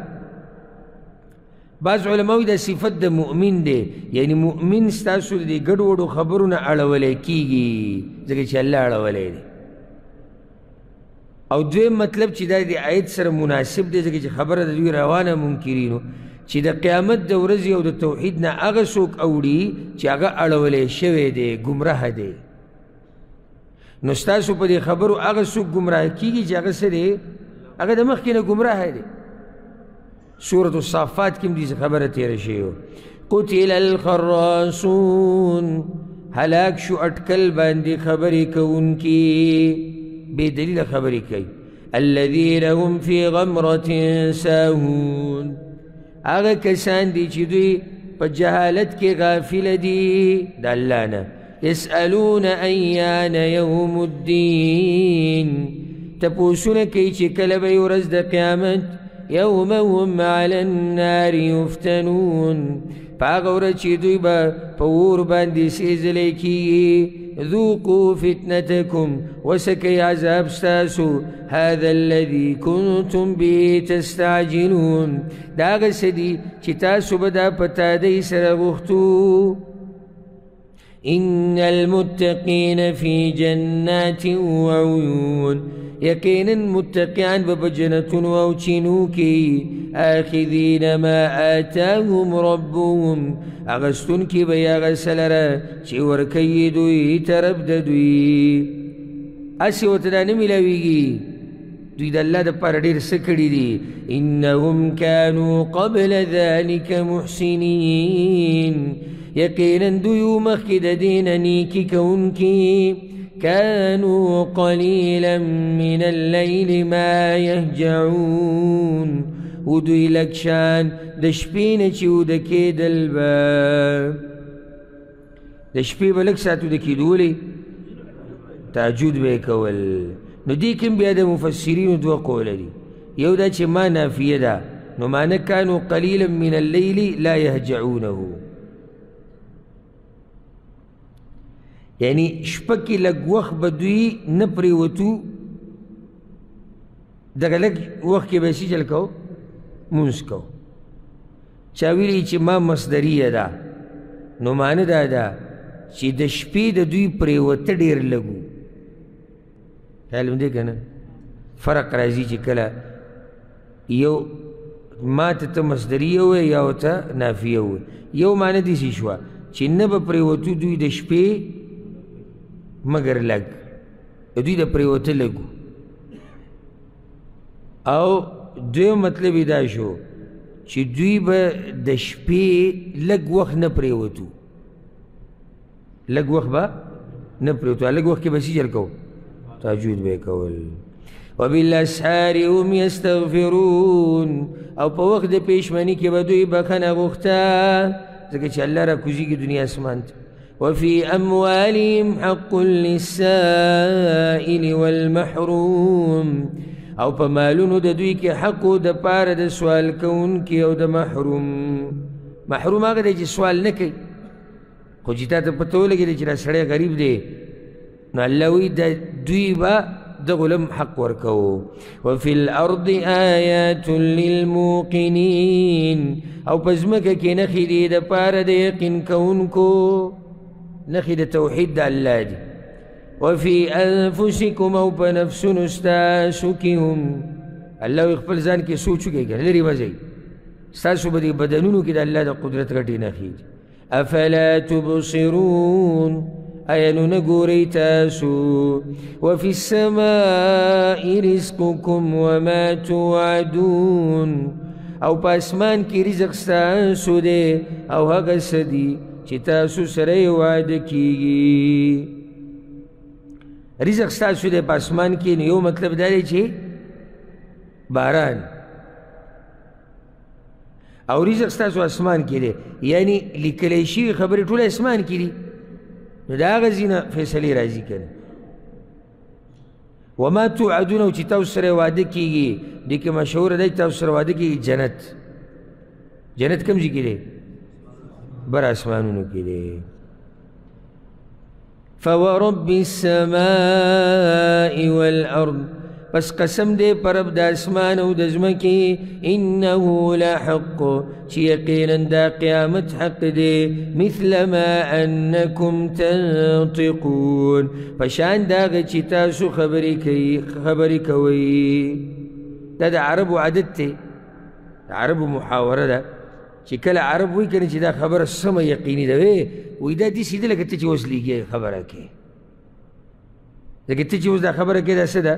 بعض علماء دا صفت دا مؤمن دے یعنی مؤمن ستاسو دے گڑ وڑو خبرو نا اڑولے کیگی زکر چی اللہ اڑولے دے. او دویم مطلب چی دا دی آیت سر مناسب دے زکر چی خبر دا دوی روانا منکرینو چې د قیامت د ورځې او د توحید نه هغه څوک اوړي چې هغه اړولی شوی دی ګمراه دی نو ستاسو په دې خبرو هغه څوک ګمراه کېږي چې هغه څه دی هغه د مخکې نه ګمراه دی سورة الصافات کې هم دې خبره تېره شوې قتل الخراصون هلاک شو اټکل باندې خبرې کوونکي بې دلیله خبرې کوي الذین هم فی غمرة ساهون هغه کسان دي چې دوی په جهالت کې غافله دي د الله نه یسألون ایان یوم الدین تپوسونه کوي چې کله به ورځ د قیامت یوم هم علی النار یفتنون په هغه ورځ چې دوی به په اور باندې سېزلی کېږي ذوقوا فتنتکم وسکئ عذاب ستاسو هذا الذي كنتم به تستعجلون دا هغه څه دي چې تاسو به دا په تادۍ سره غوښتو ان المتقین فی جنات وعیون یقینا متقیان به په جنتونو او چینو کې آخذین ما آتاهم ربهم اغستونکي به یې هغه څه لره چې ورکوي دوی طرف د دوی هسې ورته دا نه میلاویږي دوی د الله دپاره ډېر څه کړي دي انهم كانوا قبل ذلك محسنین یقینا دوی و مخکې د دې نه نیکي کوونکي كانوا قليلا من الليل ما يهجعون ودوی لږ شان د شپې نه چې وده کېدل به د شپې به لږ ساعت وده کېدو ولې تهجد به یې کول نو دې کې بیا د مفسرینو دوه قوله دي یو دا چې ما نافیه ده نو معنی كانوا قليلا من الليل لا يهجعونه یعنی شپه کې لږ وخت به دوی نه پرېوتو دغه لږ وخت کې به یې څه چل کوو مونځ کوو چا ویلي چې ما مصدریه ده نو معنی دا ده چې د شپې د دوی پرېوته ډېر لږ و خیال هم دی که نه فرق راځي چې کله یو ما ته مصدریه ووایې یا ورته نافیه ووایې یو معنی داسې شوه چې نه به پرېوتو دوی د شپې مگر لږ دوی د پرېوته لږ او دویم مطلب یې دا شو چې دوی به د شپې لږ وخت نه پرېوتو لږ وخت به نه پرېوتو لږ وخت کې به څه چل کوو تهجد به یې کول وبالاسحار هم یستغفرون او په وخت د پیشمني کې به دوی بخښنه غوښته ځکه چې الله را کوزیږي دنیا اسمان ته وفي أموالهم حق للسائل والمحروم او په مالونو د دوی کې حق د پاره د سوال کوونکي او د محروم هغه دی چې سوال نه کوي خو چې تا ته پته ولګېده چې دا سړی غریب دی نو الله وایي د دوی به دغو لم حق ورکوو وفي الأرض آیات للموقنین او په ځمکه کې نښې دي د پاره د یقین کوونکو نخي د توحید د الله دي وفي انفسکم او په نفسونو ستاسو کې هم الله خپل ځان کې سوچ وکړي که لرې مه ځئ ستاسو به دې بدنونو کې د الله د قدرت غټې نښې دي افلا تبصرون ایا نو نه ګورئ تاسو وفي السماء رزقكم وما توعدون او په اسمان کې رزق ستاسو دی او هغه څه دي چې تاسو سره یې وعده کېږي رزق ستاسو دی په اسمان کې نو یو مطلب دا دی چې باران او رزق ستاسو اسمان کې دی یعنی لیکلی شوي خبرې ټول اسمان کې دي نو د هغه ځای نه فیصلې راځي که نه وما توعدون او چې تاسو سره واده کېږي دې کې مشهوره ده چې تاسو سره واده کېږي جنت کوم ځای کې دی بر اسمانونو کې دی فورب السماء والارض پس قسم دے پر رب د اسمان او د ځمکې انه لحق چې یقینا دا قیامت حق دی مثل ما انکم تنطقون پشان دا چې تاسو خبرې کوئ دا د عربو عادت دی د عربو محاوره ده چې کله عرب وایي که نه چې دا خبره سمه یقیني ده وایي دا داسې ده لکه ته چې اوس لیږې خبره کې ځکه ته چې اوس دا خبره کې دا څه ده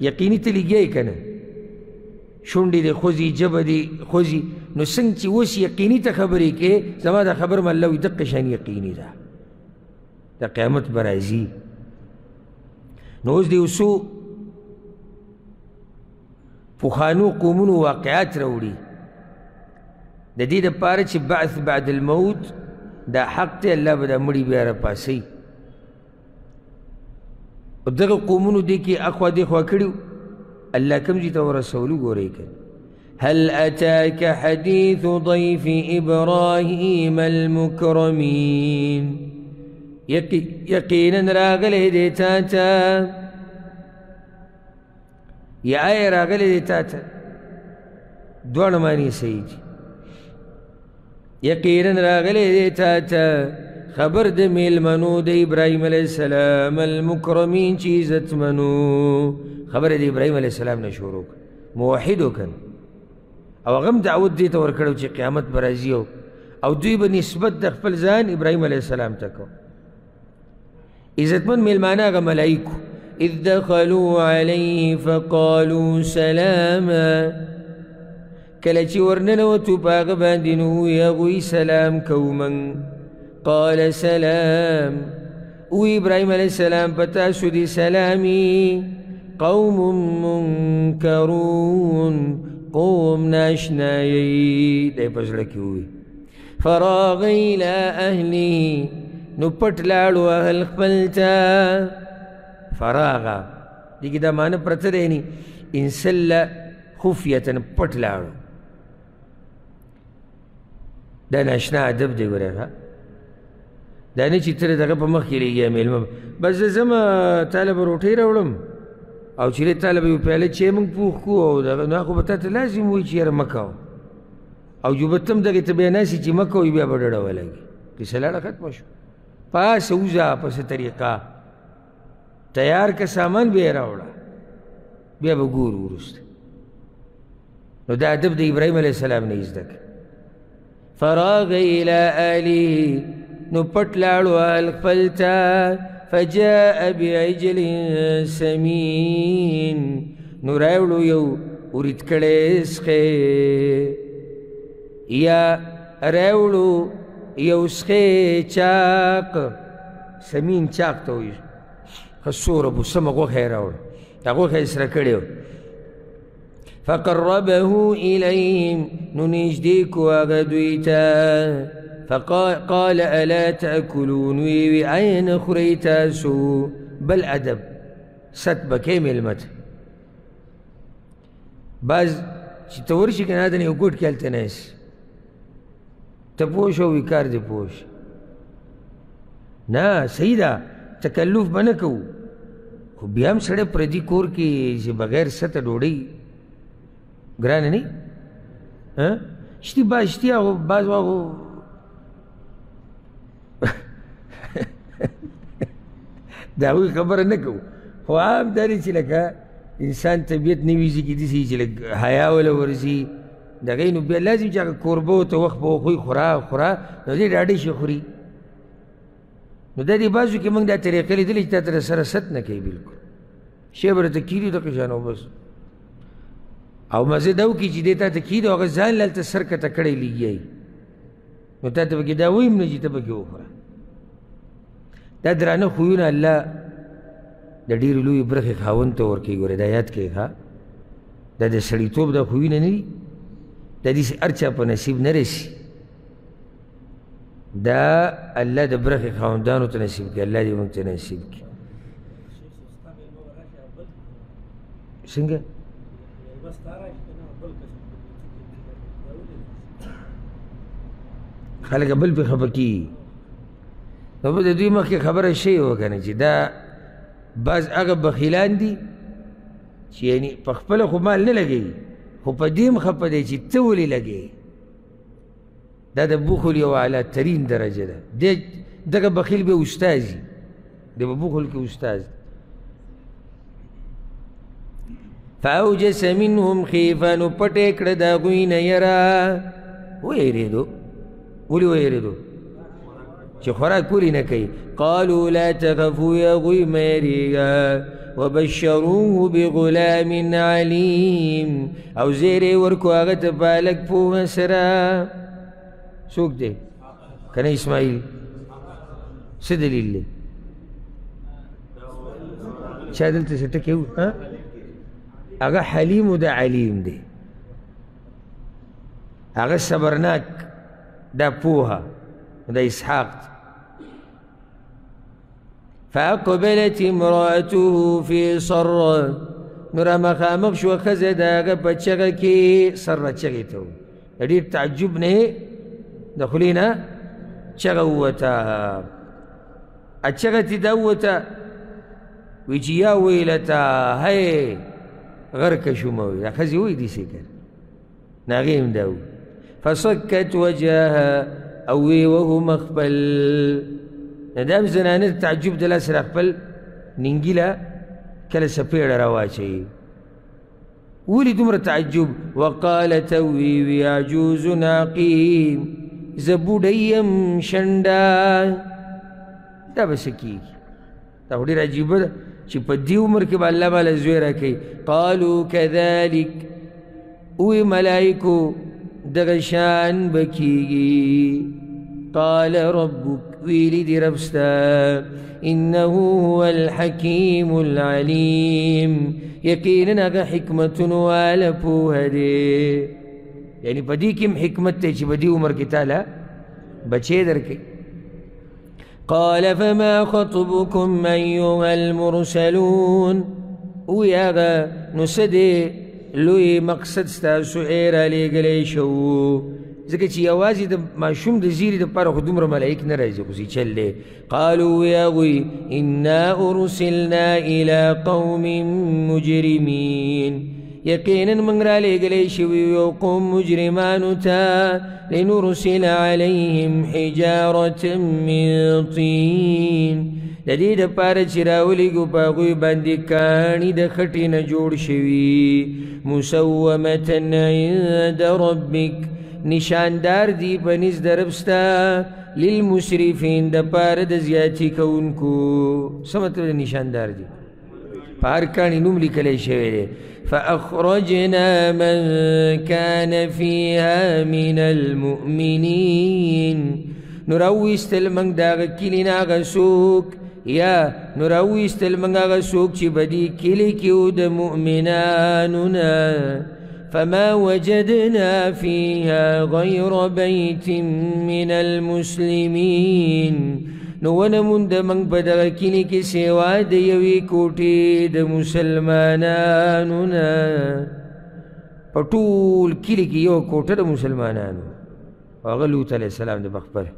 یقیني ته لیږې که نه شونډې دې خوځي ژبه دې خوځي نو څنګه چې اوس یقیني ته خبرې کې زما دا خبر مله وي دقه شان یقیني ده د قیامت به راځي نو اوس دې یو څو پخوانو قومونو واقعات راوړي د دې دپاره چې بعث بعد الموت دا حق دی الله به دا مړي بیا راپاسوي او دغه قومونو دې کې اخوا دېخوا کړي الله کوم ځای ته ورسولو ګورئ که هل أتاك حديث ضيف إبراهيم المكرمين يقينا راغلي دي تاتا یا آئے راغلي دي تاتا دوڑ مانی سید یقینا راغلي دي تاتا خبر د میلمنو د ابراهیم علیہ السلام المکرمین چې عزت منو خبر د ابراهیم علیہ السلام نه شروع موحد وکن او هغه هم دعوت دې ته ورکړو چې قیامت به راځي او دوی به نسبت د خپل ځان ابراهیم علیہ السلام ته کو عزتمن میلمانه هغه ملایکو اذ دخلوا علیه فقالوا سلاما کله چې ورننوتو په هغه باندې نو وویل هغوی سلام کومن قال سلام وی ابراهیم علیہ السلام پتاسو دی سلامی قوم منکرون قوم ناشنایی دی پزړه کې وی فراغ الى اهله نو پټ لاړو اهل خپل ته فراغا دیگه دا معنی پرته دی نی انسل خفیتا پټ لاړو دا ناشنا ادب دی ګوره دا نه چې تر دغه په مخ کې لګیا میلمه بس زه ځم تاله به روټۍ راوړم او چې تاله به یو پیاله چای موږ پوخ کړو او دغه نو خو به تا ته لازم وایي چې یاره مه کوه او جوبت هم دغې ته بیا ناستې چې مه کوئ بیا به ډډه ولګي کیسه لاړه ختمه شو پاسه وځه په څه طریقه تیار که سامان بیا یې راوړه بیا به ګورو وروسته نو دا ادب د ابراهیم علیه السلام نه یې زده کړه فراغ الى آله نو پټ لاړو اهل خپل ته فجاء بعجل سمین نو راوړو یو ورید کړی سخی یا راوړو یو سخی چاق سمین چاق ته وایي ښه سوره بوسمه غوښه یې راوړه دا غوښه یې سره کړې وه فقربه إليهم ننجدي كواغ دويتا فقال ألا تأكلون ويوي أين خريتاسو بل أدب ست بكي ملمت باز چې تورشي کنه دنه یو ګوټ کې هلته ناست ته پوه شو وي کار دې پوه شي نه صحیح ده تکلف به نه کوو خو بیا هم سړی پردي کور کې چې بغیر سته ډوډۍ ګرانه نه شتي باز شتي هغه باز هغه د هغوی خبره نه کوو خو عام دا دی چې لکه انسان طبیعت نه ویزي کېدای شي چې لږ حیا وله ورځي دغې نو بیا لازم چې هغه کوربه ورته وخت په وخت خورا نو دې ډاډۍ شي خوري نو دا دې بعضو کې موږ دا طریقه لیدلې چې تا ته سره ست نه کوي بلکل شی به راته کېږي دغه شان او بس او مزه دا وکړي چې دې تا ته کېږي او هغه ځان له هلته سر کته کړی لګیایي نو تا ته پکې دا ویم نه چې ته پکې وخوره دا درانه خویونه الله د ډېرې لویې برخې خاوند ته ورکوي ګورې دا یاد کړئ ښه دا د سړیتوب دا خویونه نه دي دا داسې هر چا په نصیب نه رسي دا الله د برخې خاوندانو ته نصیب کړي الله دې موږ ته نصیب کړي څنګه خلک بل پې خفه کېږي نو به د دوی مخکې خبره شوې وه که نه چې دا بعض هغه بخیلان دي چې یعنې په خپله خو مال نه لګوي خو په دې هم خفه دی چې ته ولې لګوې دا د بخل یو اعلی ترین درجه ده دغه بخیل به استاذ وي د به بخل کې استاذ فاوجس منهم خیفه نو پټې کړه د هغوی نه یره ویریدو ولې ویریدو چې خوراک ولې نه کوي قالوا لا تخفوا يا غوی مېریږه وبشروه بغلام علیم او زیری ورکو هغه ته په هلک پوهه سره څوک دی که نه اسماعیل څه دلیل دی چا دلته څه ټکی و هغه حلیم و د علیم دی هغه صبرناک دا پوهه د اسحاق فأقبلت امرأته في صرة نور مخامخ شو ښځه د هغه په چغه کې سره چغې ته د ډېر تعجب نه د خولې نه چغه ووته چغه تې دا ووته وی چې یا ویلته هی غرقه شومه وي دا ښځې وایي داسې که نه هغې هم دا وي فصکت وجهها او وی وهو مخبل دا هم زنانه د تعجب د لاسه را خپل ننګیله کله سپېړه را واچوي ولې دومره تعجب وقالت وی عجوز عقیم زه بوډۍ یم شنډه دا به څه کېږي دا خو ډېر عجیبه ده چې په دې عمر کې به الله بالا زوی راکوي قالو کذلک وی ملایکو دغه شان به کېږي قال ربک ویلی دی ربستا انه هو الحکیم العلیم یقینا هغه حکمتونو والا پوهه دی یعنی په دې کې هم حکمت دی چې په دې عمر کې تاله بچی درکوي قال فما خطبكم أيها المرسلون وی هغه نو څه دی لوی مقصد ستاسو رالیږلی شو ځکه چې یوازې د ماشوم د زیري دپاره خو دومره ملایک نه راځي خو چل دی قالوا وی هغوی انا ارسلنا الى قوم مجرمین یقینا موږ رالیږلی شوي یو قوم مجرمانو ته لنرسل علیهم حجارة من طین د دې دپاره چې راولېږو په هغوی باندې کاڼي د خټې نه جوړ شوي مسومة عند ربک نشاندار دی په نزد ربستا للمسرفین دپاره د زیاتي کوونکو څه مطلب نشاندار دی په هر کاڼي نوم لیکلی شوی دی فأخرجنا من كان فيها من المؤمنين نراويستل من داغ كلنا غسوك يا نراويستل من غسوك چې بدی کلی کیو د مؤمناننا فما وجدنا فيها غير بيت من المسلمين نو ونموند منگ په دغه کلي کې سوا د یوې کوټې د مسلمانانو نه په ټول کلي کې یو کوټه د مسلمانانو هغه لوط علیه السلام د مخبره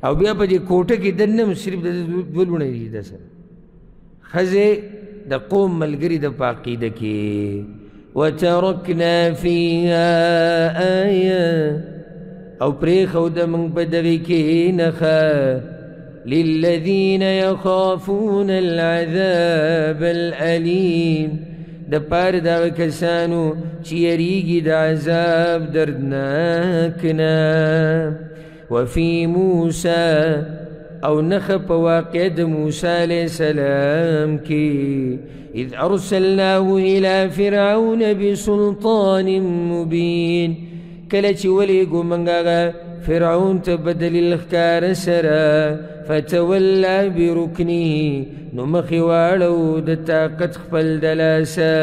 او بیا په دې کوټه کې دننه هم صرف د دوه لوڼې دي ده سره ښځې د قوم ملګري د په عقیده کې وترکنا فیها آیه او پرېښوده موږ په دغې کې نښه للذين يخافون العذاب الأليم دپاره دغه کسانو چې یریږي د عذاب دردناک نه وفي موسى او نخ په واقع د موسی علیه السلام کې اذ ارسلناه الى فرعون بسلطان مبین کله چې ولیږو موږ هغه فرعون ته په دلیل ښکاره سره فتولى بركنه نمخي واړو د طاقت خپل د لاسه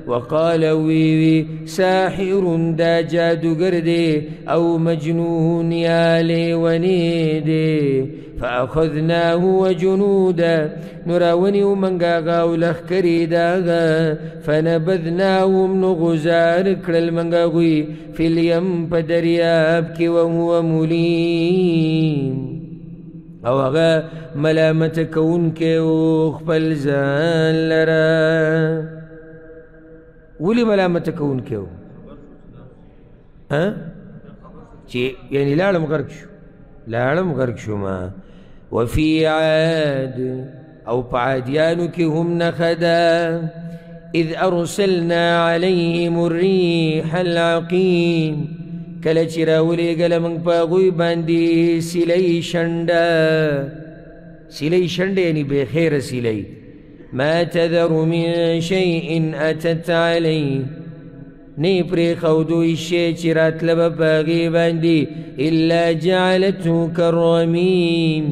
وقال وی ساحر دا جادوګر دی او مجنون یا لیونی دی فأخذناه وجنوده نراونیو منګ هغه او لښکرې د هغه فنبذناهم نغزار کړل منګ هغوی فی الیم په دریاب کې وهو ملیم او هغه ملامت کوونکی و خپل ځان لره ولې ملامت کوونکی و چې یعنې لاړم غرق شوما وفي عاد او په عادیانو کې هم نښه ده اذ ارسلنا عليهم الريح العقيم کله چې راولېږله موږ په هغوی باندې سیلۍ شنډه سیلۍ شنډه یعنې بېخیره سیلۍ ما تذر من شیء اتت علیه نه پرېښودو شی چې راتله به په هغې باندې الا جعلته کرمیم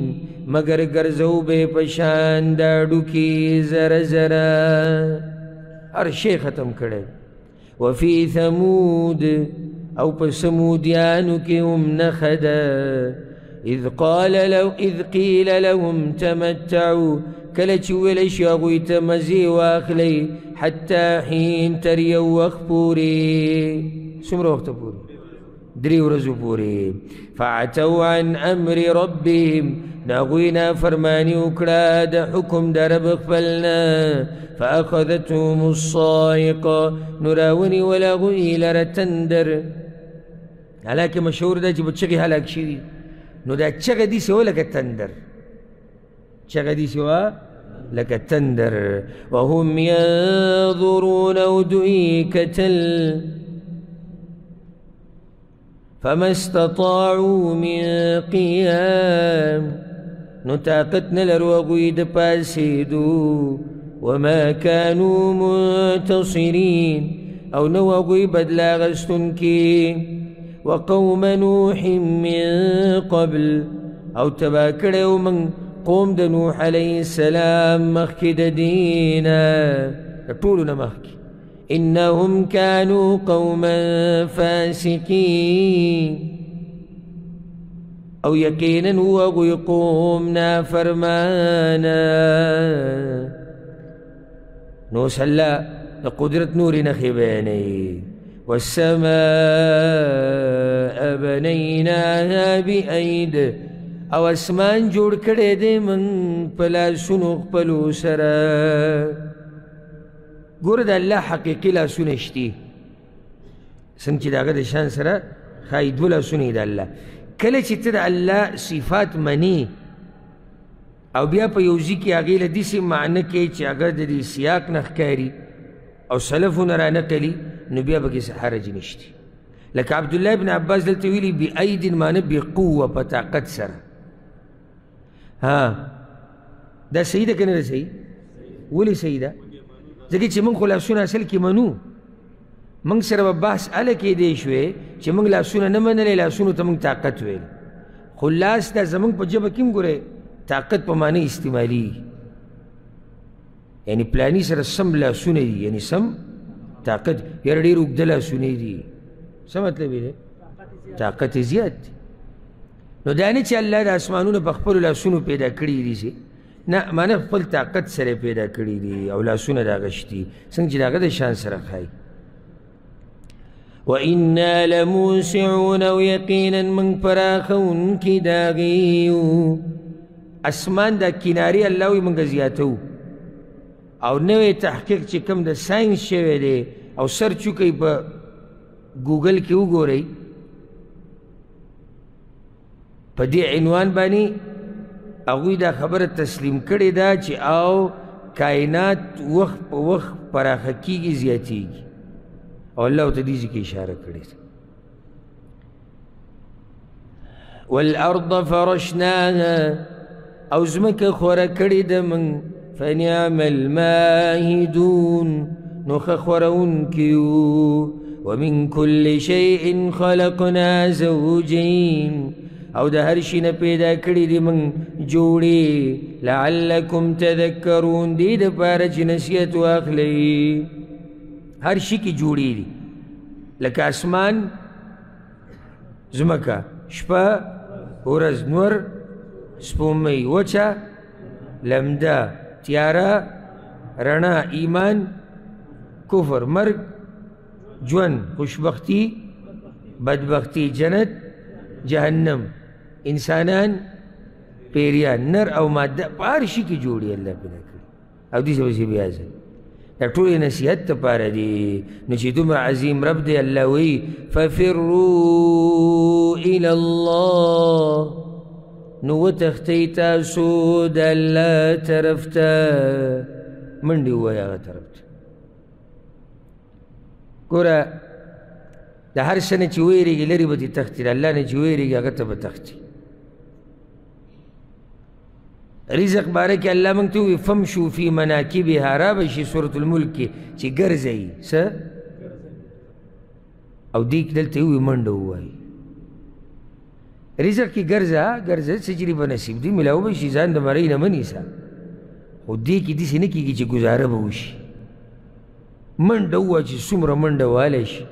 مگر ګرځو به یې په شان د ډوکي زره زره هر شی ختم کړی وفي ثمود او په سمودیانو کې هم نښه ده اذ قیل لهم تمتعوا کله چې ویلی شي هغوی ته مزې واخلئ حتی حین تر یو وخت پورې څومره وخته پورې 3 ورځو پورې فعتوا عن امر ربهم ناغوی نافرماني وکړه د حکم د رب خپلنا فاخذتهم الصاعقه نو راونیول هغوی لره تندر حالانکې مشهور ده چې به چغې هلاک شوي نو دا چغه داسې وه لکه تندر چغه داسې وه لکه تندر وهم ينظرون او دوی کتل فما استطاعوا من قيام نو طاقت نه لرو هغوی د پاسېدو وما كانوا منتصرين او نو هغوی بدله اخیستونکي وقوم نوح من قبل او تبا کړی من قوم د نوح علیه السلام مخکې د دې نه د ټولو نه مخکې انهم كانوا قوما فاسقين او یقینا هغوی قوم نافرمانا نو صلی د قدرت نورې نښې بیانوي والسماء بنيناها بأيد او اسمان جوړ کړی دی من په لاسونو خپلو سره ګوره د الله حقیقي لاسونه شتي څنګه چې د هغه د شان سره ښایي 2 لاسونه یې د الله کله چې ته د الله صفات منې او بیا په یو ځای کې هغې له داسې معنه کوي چې هغه د دې سیاق نه ښکاري او سلفونه رانقلي نو بیا پکې څه حرج نشته لکه عبدالله بن عباس دلته ویلي بأید معنه بقوه په طاقت سره ها دا صحیح ده که نه ده صحیح ولې صحیح ده ځکه چې موږ خو لاسونه اصل کې منو موږ سره به بحث هله کیدی شوی چې موږ لاسونه نه منلې لاسونو ته موږ طاقت ویل خو لاس دا زموږ په ژبه کې هم ګورئ طاقت په معنی استعمالېږي یعنی پلاني سره سم لاسونه دي یعنی سم طاقت یاره ډېر اوږده لاسونه دي څه مطلب یې دی طاقت یې زیات دی نو دا نه چې الله د اسمانونه په خپلو لاسونو پیدا کړي دي چې نه معنی خپل طاقت سره پیدا کړي دي او لاسونه د هغه شتي څنګه چې د هغه د شان سره ښایي وإنا لموسعون او یقینا من پراخونکي د هغې یو اسمان دا کناري الله وایي موږ زیاتو او نوی تحقیق چې کوم د ساینس شوی دی او سرچ وکئ په ګوګل کې وګورئ په دې عنوان باندې هغوی دا خبره تسلیم کړې ده چې او کائنات وخت په وخت پراخه کېږي زیاتېږي او الله ورته دې ځای کې اشاره کړې ده والارض فرشناها او ځمکه خوره کړې ده موږ فنعم الماهدون نو ښه خورونکي یو ومن كل شيء خلقنا زوجين او د هر شي نه پیدا کړي دي موږ جوړې لعلکم تذکرون دې دپاره چې نصیحت واخلئ هر شي کې جوړې دي لکه اسمان ځمکه شپه ورځ نور سپومۍ وچه لمده تیاره رڼا ایمان کفر مرګ ژوند خوشبختی بدبختی جنت جهنم انسانان پیریان نر او ماده په هر شي کې جوړي الله پیدا کړي او دې پسې بیا ځي دا ټولې نصیحت دپاره دي نو چې دومره عظیم رب دی الله وایي ففروا الی الله نو وتښتئ تاسو د الله طرف ته منډې ووایئ هغه طرف ته ګوره د هر څه نه چې ویرېږي لرې به دې تښتي د الله نه چې ویرېږي هغه ته به تښتي رزق باره کې الله موږ ته ووایي فمشو فی مناکبها را به شي سورة الملک کې چې ګرځئ څه او دې دلته یې ووایي منډه ووایي رزق کې ګرځه څه چې به نصیب دی میلاو به شي ځان د مرۍ نه مه نیسه خو دې کې داسې نه کېږي چې ګزاره به وشي منډه ووایه چې څومره منډه وهلی شي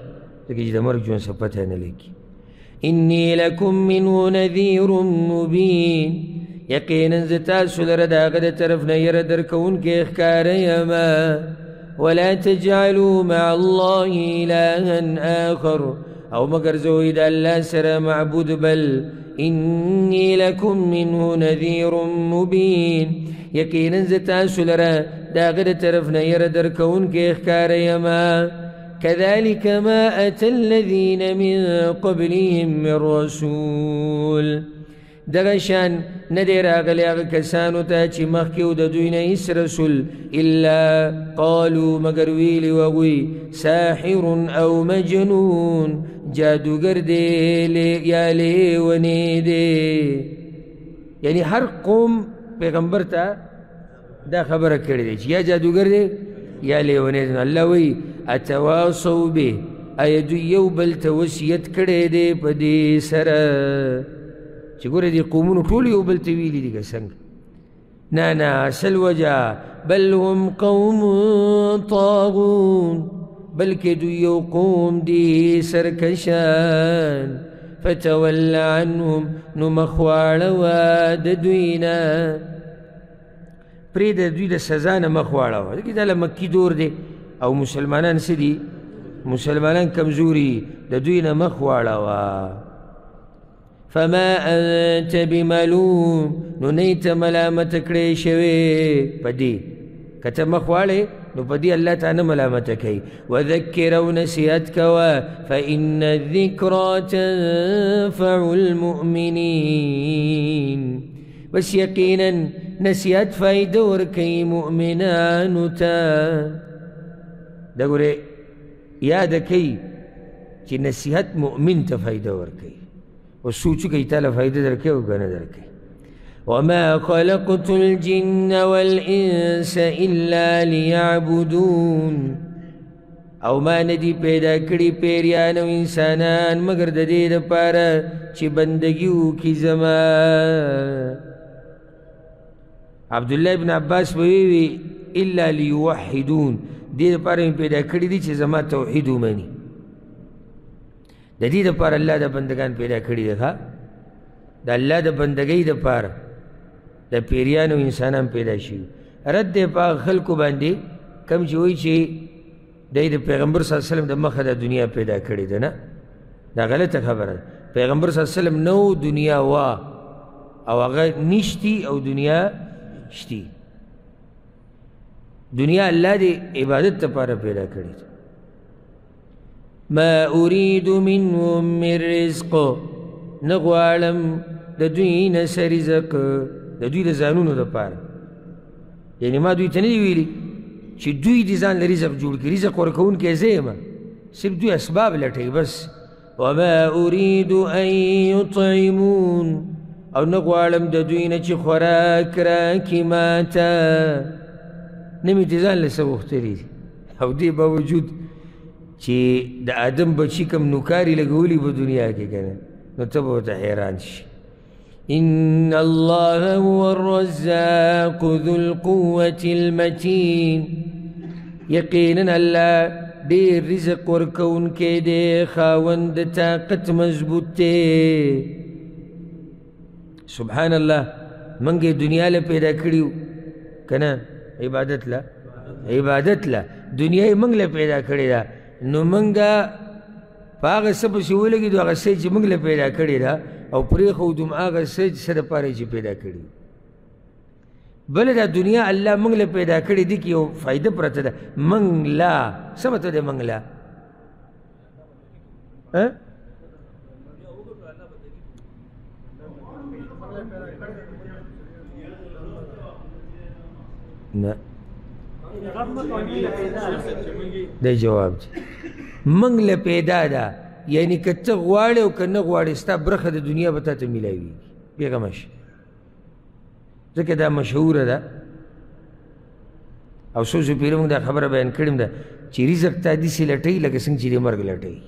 ځکه چې د مرګ ژوند څه پته نه لګي اني لکم منه نذیر مبین یقینا زه تاسو لره د هغه د طرف نه یره درکوونکی ښکاره یمه ولا تجعلوا مع الله إلها آخر او مگر زوی د الله سره معبود بل إني لكم منه نذیر مبین یقینا زه تاسو لره د هغه د طرف نه یره درکوونکی ښکاره یمه كذلك ما أتى الذين من قبلهم من رسول دغه شان نه دی راغلی هغه کسانو ته چې مخکې و د دوی نه هېڅ رسول الا قالوا مگر ویلي وهغوی ساحر او مجنون جادوګر دی یا لیونی دی یعنی هر قوم پیغمبر ته دا خبره کړې دی چې یا جادوګر دی یا لیونی دی الله وایي اتواصوا به آیا دوی یو بل ته وصیت کړی دی په دې سره چې ګوره دې قومونو ټول یو بل ته ویلي دي که څنګه نه اصل وجه بل هم قوم طاغون بلکې دوی یو قوم دي سرکشان فتول عنهم نو مخ واړوه د دوی نه پرې د دوی د سزا نه مخ واړوه ځکه دا له مکي دور دی او مسلمانان څه دي مسلمانان کمزوري د دوی نه مخ واړوه فما أنت بملوم نو نیت ملامت کړی شوی په دې که ته مخ واړې نو په دې الله تعالی ملامت کوي وذکر او نصیحت کوه فإن الذکرى تنفع المؤمنین بس یقینا نصیحت فایده ورکوي مؤمنانو ته دا ګورې یاد کوي چې نصیحت مؤمن ته فایده ورکوي و سوچو که تعالی فایده درکه و کنه درکه وما خلقت الجن والانس الا ليعبدون او ما ندی پیدا کړي پیریان او انسانان مگر د دې لپاره چې بندګي وکړي زما عبدالله ابن عباس ویوي الا ليوحدون دې لپاره پیدا کړي دي چې زما توحید ومني د دې دپاره الله د بندګان پیدا کړي دي ښه د الله د بندګۍ دپاره د پیریانو انسانان پیدا شوي رد دی په هغه خلکو باندې کوم چې وایي چې دی د پیغمبر صلی الله علیه وسلم د مخه د دنیا پیدا کړې ده نه دا غلطه خبره ده پیغمبر صلی الله علیه وسلم نو دنیا وا او هغه نشتی او دنیا شتی دنیا الله د عبادت دپاره پیدا کړې ده ما أريد منهم من رزق نغوالم د دوی نه څه رزق د دوی د ځانونو دپاره یعنی ما دوی ته نه دي ویلي چې دوی د ځان له رزق جوړ کړي رزق ورکوونکی زه یم صرف دوی اسباب لټوي بس وما أريد أن يطعمون او نه غواړم د دوی نه چې خوراک راکړي ماته نه مې د ځان له څه غوښتلي دي او دې باوجود چې د آدم بچي کوم نوکاري لګولي په دنیا کې که نه نو ته به ورته حیران شي إن الله هو الرزاق ذو القوة المتين یقینا الله ډېر رزق ورکوونکی دی خاوند د طاقت مضبوط دی سبحان الله موږ یې دنیا له پیدا کړي وو که نه عبادت له دنیا یې موږ له پیدا کړې ده نو منګه په هغه څه پسې ولګېدو هغه څه چې موږ له پیدا کړې ده او پرېښودو هغه څه څه دپاره چې پیدا کړي بله دا دنیا الله موږ له پیدا کړې دي کې یو فایده پرته ده موږ لا څه مطلب دی موږ لا نه دی جواب دی منگ له پیدا ده یعنی که ته غواړې او که نه غواړې ستا برخه د دنیا به تا ته میلاویږي بېغمه شه ځکه دا مشهوره ده او څو څو پیره موږ دا خبره بیان کړې ده چې رزق تا داسې لټوي لکه څنګه چې د مرګ لټوي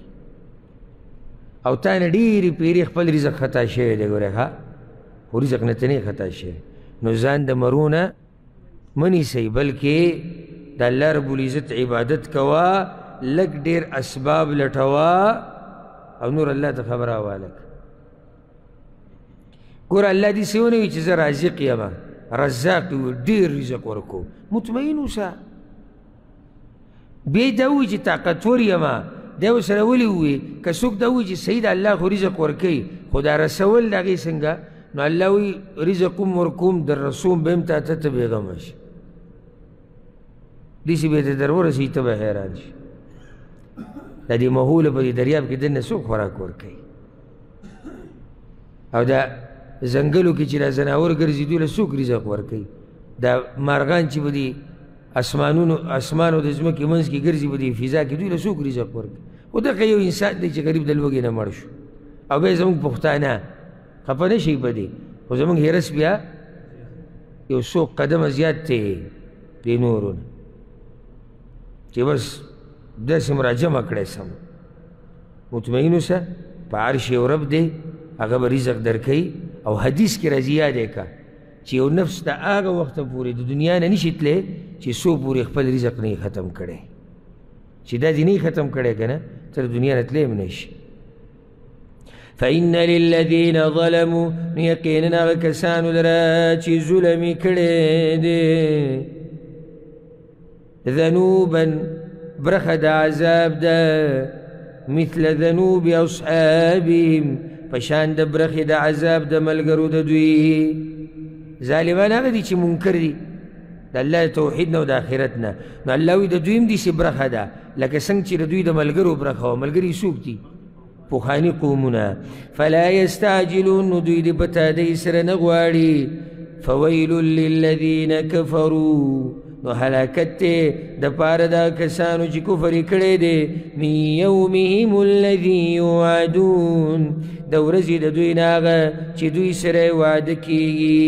او تا نه ډېرې پیرې خپل رزق خطا شوی دی ګورې ښه خو رزق نه ته نه خطا شوی نو ځان د مرو نه مه نیسئ بلکې د الله رب العزت عبادت کوه لږ ډېر اسباب لټوه او نور الله ته خبره حواله کړه ګوره الله دې څه ونه وي چې زه رازق یم رزاق وي ډېر رزق ورکوم مطمئن اوسه بیا یې دا ووایي چې طاقتور یم دا ورسره ولې ووایي که څوک دا ووایي چې صحیح د الله خو رزق ورکوي خو دا رسول د هغې څنګه نو الله وایي رزق هم ورکوم در رسوم به هم تا ته بېغمه شي داسې به ته در ورسوي ته به حیران شي دا دې مهوله په دې دریاب کې دننه څوک خوراک ورکوي او دا ځنګلو کې چې دا ځناور ګرځي دوی له څوک رزق ورکوي دا مارغان چې به دې اسمان او د ځمکې منځ کې ګرځي په دې فضا کې دوی له څوک رزق ورکوي خو دغه یو انسان دی چې غریب د لوږې نه مړ شو او بیا زموږ پښتانه خفه نه شي په دې خو زموږ هرس بیا یو څو قدمه زیات دی د نورو نه چې بس داسې مو راجمع کړی سم مطمئن اوسه په عرش یو رب دی هغه به رزق درکوي او حدیث کې راځي یاد یې که چې یو نفس د هغه وخته پورې د دنیا نه نشي تللی چې څو پورې خپل رزق نه ختم کړی چې دا دې نه ختم کړی که نه تر دنیا نه تللی هم نه شي فإن للذین ظلموا نو یقینا هغه کسانو لره چې ظلم یې کړی دی ذنوبا برخه د عذاب ده مثل ذنوب اصحابهم پشان د برخې د عذاب د ملګرو د دوی ظالمان هغه دي چې منکر دي د الله توحید نه او د آخرت نه نو الله وایي د دوی هم داسې برخه ده لکه څنګه چې د دوی د ملګرو برخه وه ملګري څوک دي پوخاني قومونه فلا یستعجلون نو دوی دې په تادۍ سره نه غواړي فویل للذین کفروا نو هلاکت دی د پاره دا کسانو چې کفر یې کړی دی من یومهم الذي یوعدون د ورځې د دوی نه هغه چې دوی سره یې وعده کېږي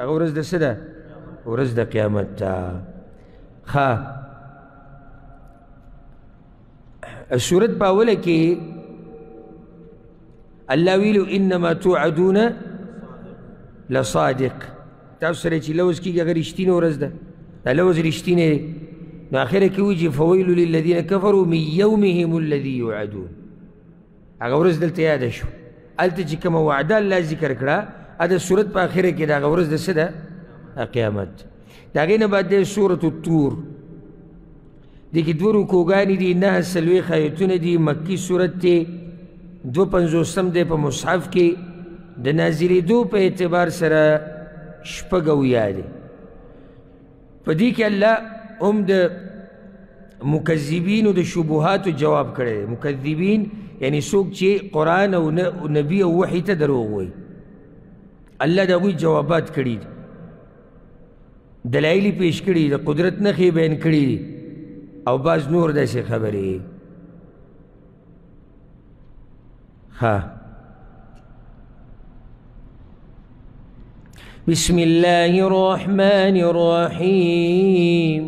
هغه ورځ د څه ده ورځ د قیامت ده ښه صورت په اوله کې الله ویلو انما توعدون لصادق تاسو سره چې لوز کېږي هغه رښتینې ورځ ده دا لوز رښتینی دی نو آخره کې وایي چې فویل للذین کفروا من یومهم الذي یوعدون هغه ورځ دلته یاده شو هلته چې کومه وعده الله ذکر کړه د صورت په آخره کې د هغه ورځ د څه ده قیامت د هغې نه بعد دی سورة الطور دې کې دوه رکوګانې دي 9 آیتونه دي مکي صورت دی 250 دی په مصحف کې د نازلېدو په اعتبار سره شپږ اویا دی په دې کې الله هم د مکذبینو د شبهاتو جواب کړی دی مکذبین یعنی څوک چې قرآن او نبی او وحی ته دروغ وایي الله د هغوی جوابات کړي دي دلایل یې پیش کړي د قدرت نښې بیان کړي دي او بعض نور داسې خبرې ها بسم الله الرحمن الرحيم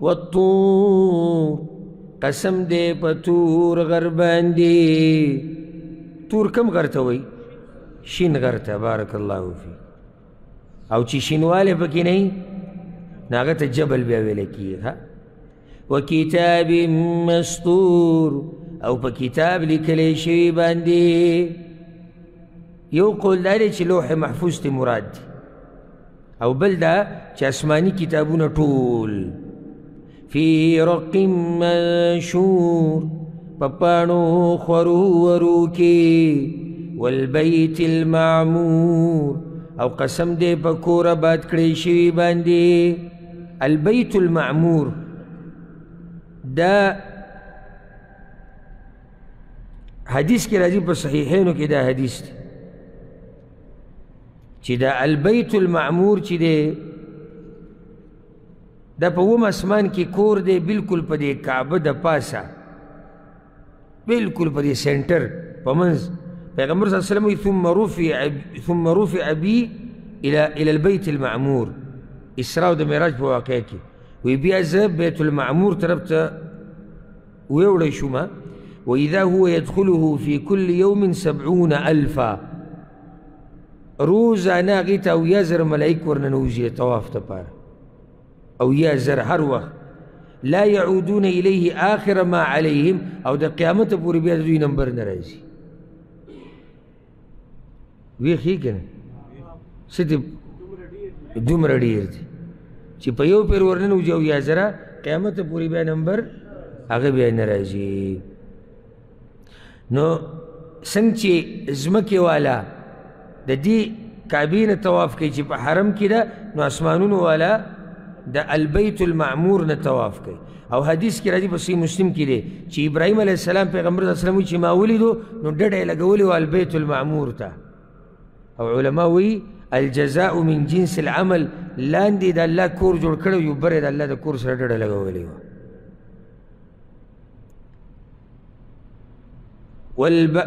والطور قسم دے پا تور غر باندې تور کم غر ته وایي شین غر ته بارک الله فی او چې شینواله پکې نه وي نو هغه ته جبل بیا ویلی کېږي ها وکتاب مسطور او په کتاب لیکلی شوي باندې یو قول دا دی چې لوح محفوظ ته مراد دی او بل دا چې آسماني کتابونه ټول فی رق منشور په پاڼو خورو ورو کې والبیت المعمور او قسم دی په کور آباد کړی شوي باندې البیت المعمور دا حدیث کې راځي په صحیحینو کې دا حدیث دی چې دا البیت المعمور چې دی دا په اوم اسمان کې کور دی بلکل په دې کعبه د پاسه بالکل په دې سینټر په منځ پیغمبر صلی الله علیه وسلم وایي ثم رفع بي الى البيت المعمور اسراء د معراج په واقعه کې وی بیا زه بیت المعمور طرف ته ویوړی شوم واذا هو يدخله في كل يوم 70,000 روزانه هغې ته 1000 ملایک ورننوځي طواف دپاره 1000 هر وخت لا يعودون إليه آخر ما عليهم او د قیامت پورې بیا د دوی نمبر نه راځي ویښې که نه څه دې دومره ډېر دي چې په یو پیر ورننوځي او 1000 قیامت پورې بیا نمبر هغه بیا نه راځي نو څنګه چې ځمکې والا د دې کعبې نه طواف کوي چې په حرم کې ده نو اسمانونو والا د البیت المعمور نه طواف کوي او حدیث کې راځي په صحیح مسلم کې دی چې ابراهیم علیه السلام پیغمبر صلی الله علیه وسلم چې ما ولیدو نو ډډه یې لګولې وه البیت المعمور ته او علما وایي الجزاء من جنس العمل لاندې د الله کور جوړ کړی یو بر یې د الله د کور سره ډډه لګولې وه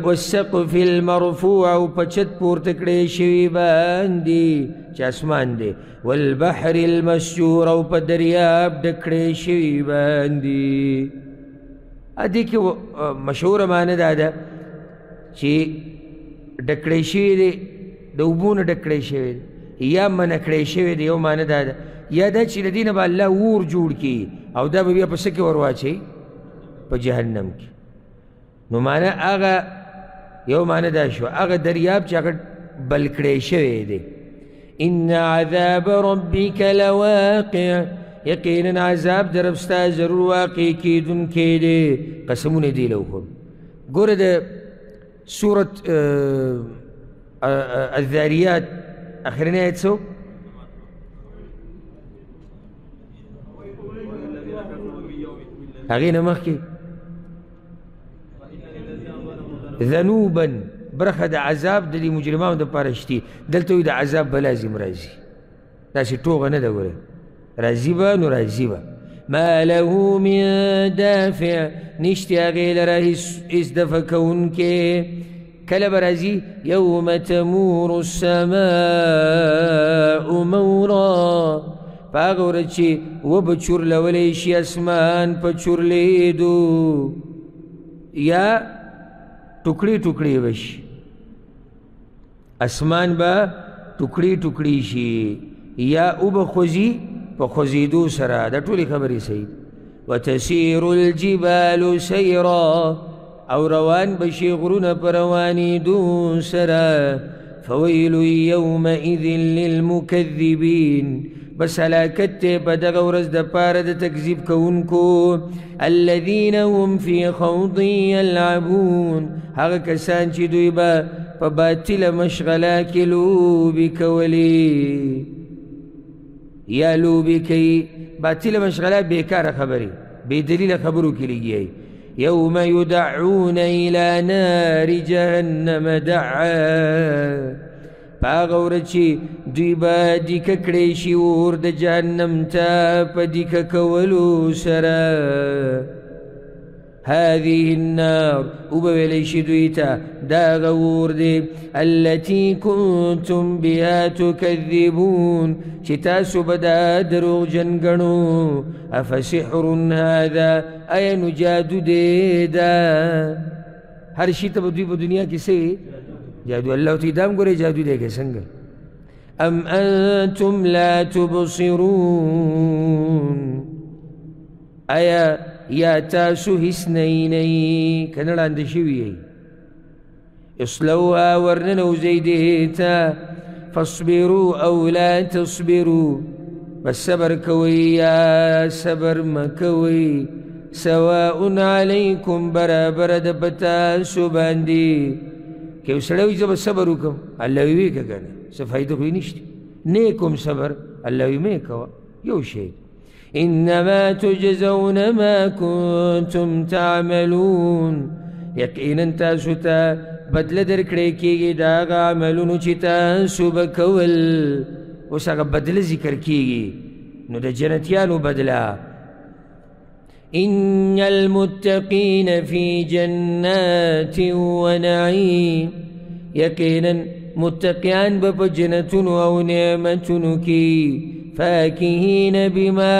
والسقف المرفوع او پچت پورته کړی شوي باندې چې اسمان دی والبحر المسجور او په دریاب ډک کړی شوي باندې دې کې مشهوره معنی دا ده چې ډک کړی شوي دی د اوبو نه ډک کړی شوی دی یا منع کړی شوی دی یو معنی دا ده یا دا چې د دې نه به الله اور جوړ کړي او دا به بیا په څه کې ور واچوي په جهنم کې نو معنی هغه یو معنی دا شو هغه دریاب چې هغه بل کړی شوی دی ان عذاب ربک لواقع یقینا عذاب د رب ستا ضرور واقع کیدونکی دی قسمونه دی له وکړو ګوره د سورة الذاريات اخرنی آیت څه هغې نه مخکې ذنوبا برخه د عذاب د دې مجرمانو دپاره شتي دلته وایي د عذاب به لازم راځي داسې ټوغه نه ده ګوره راځي به نو راځي به ما له من دافع نشتی هغې لره هېڅ دفع کوونکی کله به راځي یوم تمور السماء مورا په هغه ورځ چې وبه چورلولی شي اسمان په چورلیدو یا ټوکړي ټوکړي بشي اسمان به ټوکړي ټوکړي شي یا اوبه خوځي په خوځېدو سره دا ټولې خبرې صحیح وتسیر الجبال سیرا او روان بشي غرونه په روانېدو سره فویل یومئذ للمکذبین بس هلاکت دی په دغه ورځ دپاره د تکذیب کوونکو الذین هم فی خوض یلعبون هغه کسان چې دوی به په باطله مشغله کې لوبې کولې یا لوبې کوي باطله مشغله بیکاره خبرې بې دلیله خبرو کې لګیایي یوم یدعون الی نار جهنم دعا پاغه ورځ چې دوی به دیکه کړی شي اور د جهنم ته په دیکه کولو سره هذه النار وبه ویلی شي دوی ته دا هغه اور دی التي کنتم بها تکذبون چې تاسو به دا دروغجن ګڼو افسحر هذا ایا نو جادو دی دا هر شي ته به دوی په دنیا کې څه جادو الله ته دام ګورې جادو دی که څنګه ام انتم لا تبصرون آیا یا تاسو هیڅ نئ که نه ړانده شوي یئ اصلوها ورننوځئ دې ته فاصبروا او لا تصبروا بس صبر کوئ یا صبر مه کوئ سواء علیکم برابره ده په تاسو باندې که یو سړی وایي زه به صبر وکړم الله وی ویې که که نه څه فایده خو یې نشته نه کوم صبر الله وی مه یې کوه یو شی انما تجزون ما کنتم تعملون یقینا تاسو ته بدله درکړی کېږي د هغه عملونو چې تاسو به کول اوس هغه بدله ذکر کېږي نو د جنتیانو بدله إن المتقين في جنات ونعيم يقينا متقيان بجنة أو نعمة كي فاكهين بما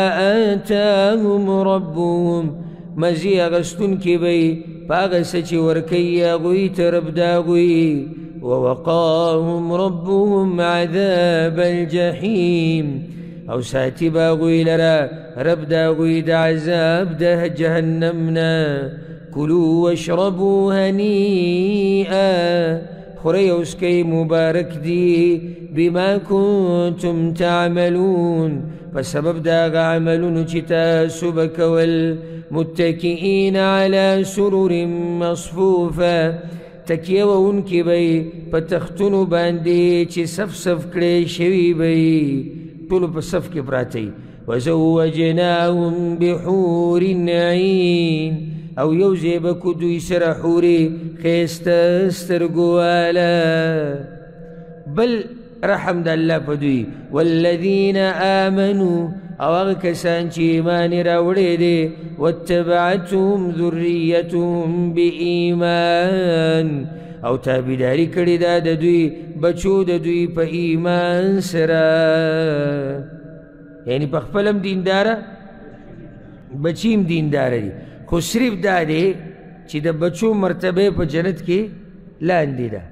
آتاهم ربهم مزي أغسطن كبي فاغسچ وركي أغوي ترب داغوي ووقاهم ربهم عذاب الجحيم أو ساتي باغوي لرا رب داغوي دا عذاب ده جهنمنا كلوا واشربوا هنيئا خوري وسكي مبارك دي بما كنتم تعملون فسبب داغ عملون چتا سبك والمتكئين على سرر مصفوفة تكيوون كي بي پتختنو باندي چي صف صف كري شوي بي طولو پصف كي براتي وزوجناهم بحور عين او يوزي بكدو يسر حوري خيستا استرقوالا بل رحم دا الله پدوي والذين آمنوا او اغكسان چي ايمان راوڑي دي واتبعتهم ذريتهم بإيمان او تابداري کړي دا د دوی بچو د دوی په ایمان سره یعنی په خپلم دینداره بچیم دینداره دي خو صرف دا دی چې د بچو مرتبه په جنت کې لاندې ده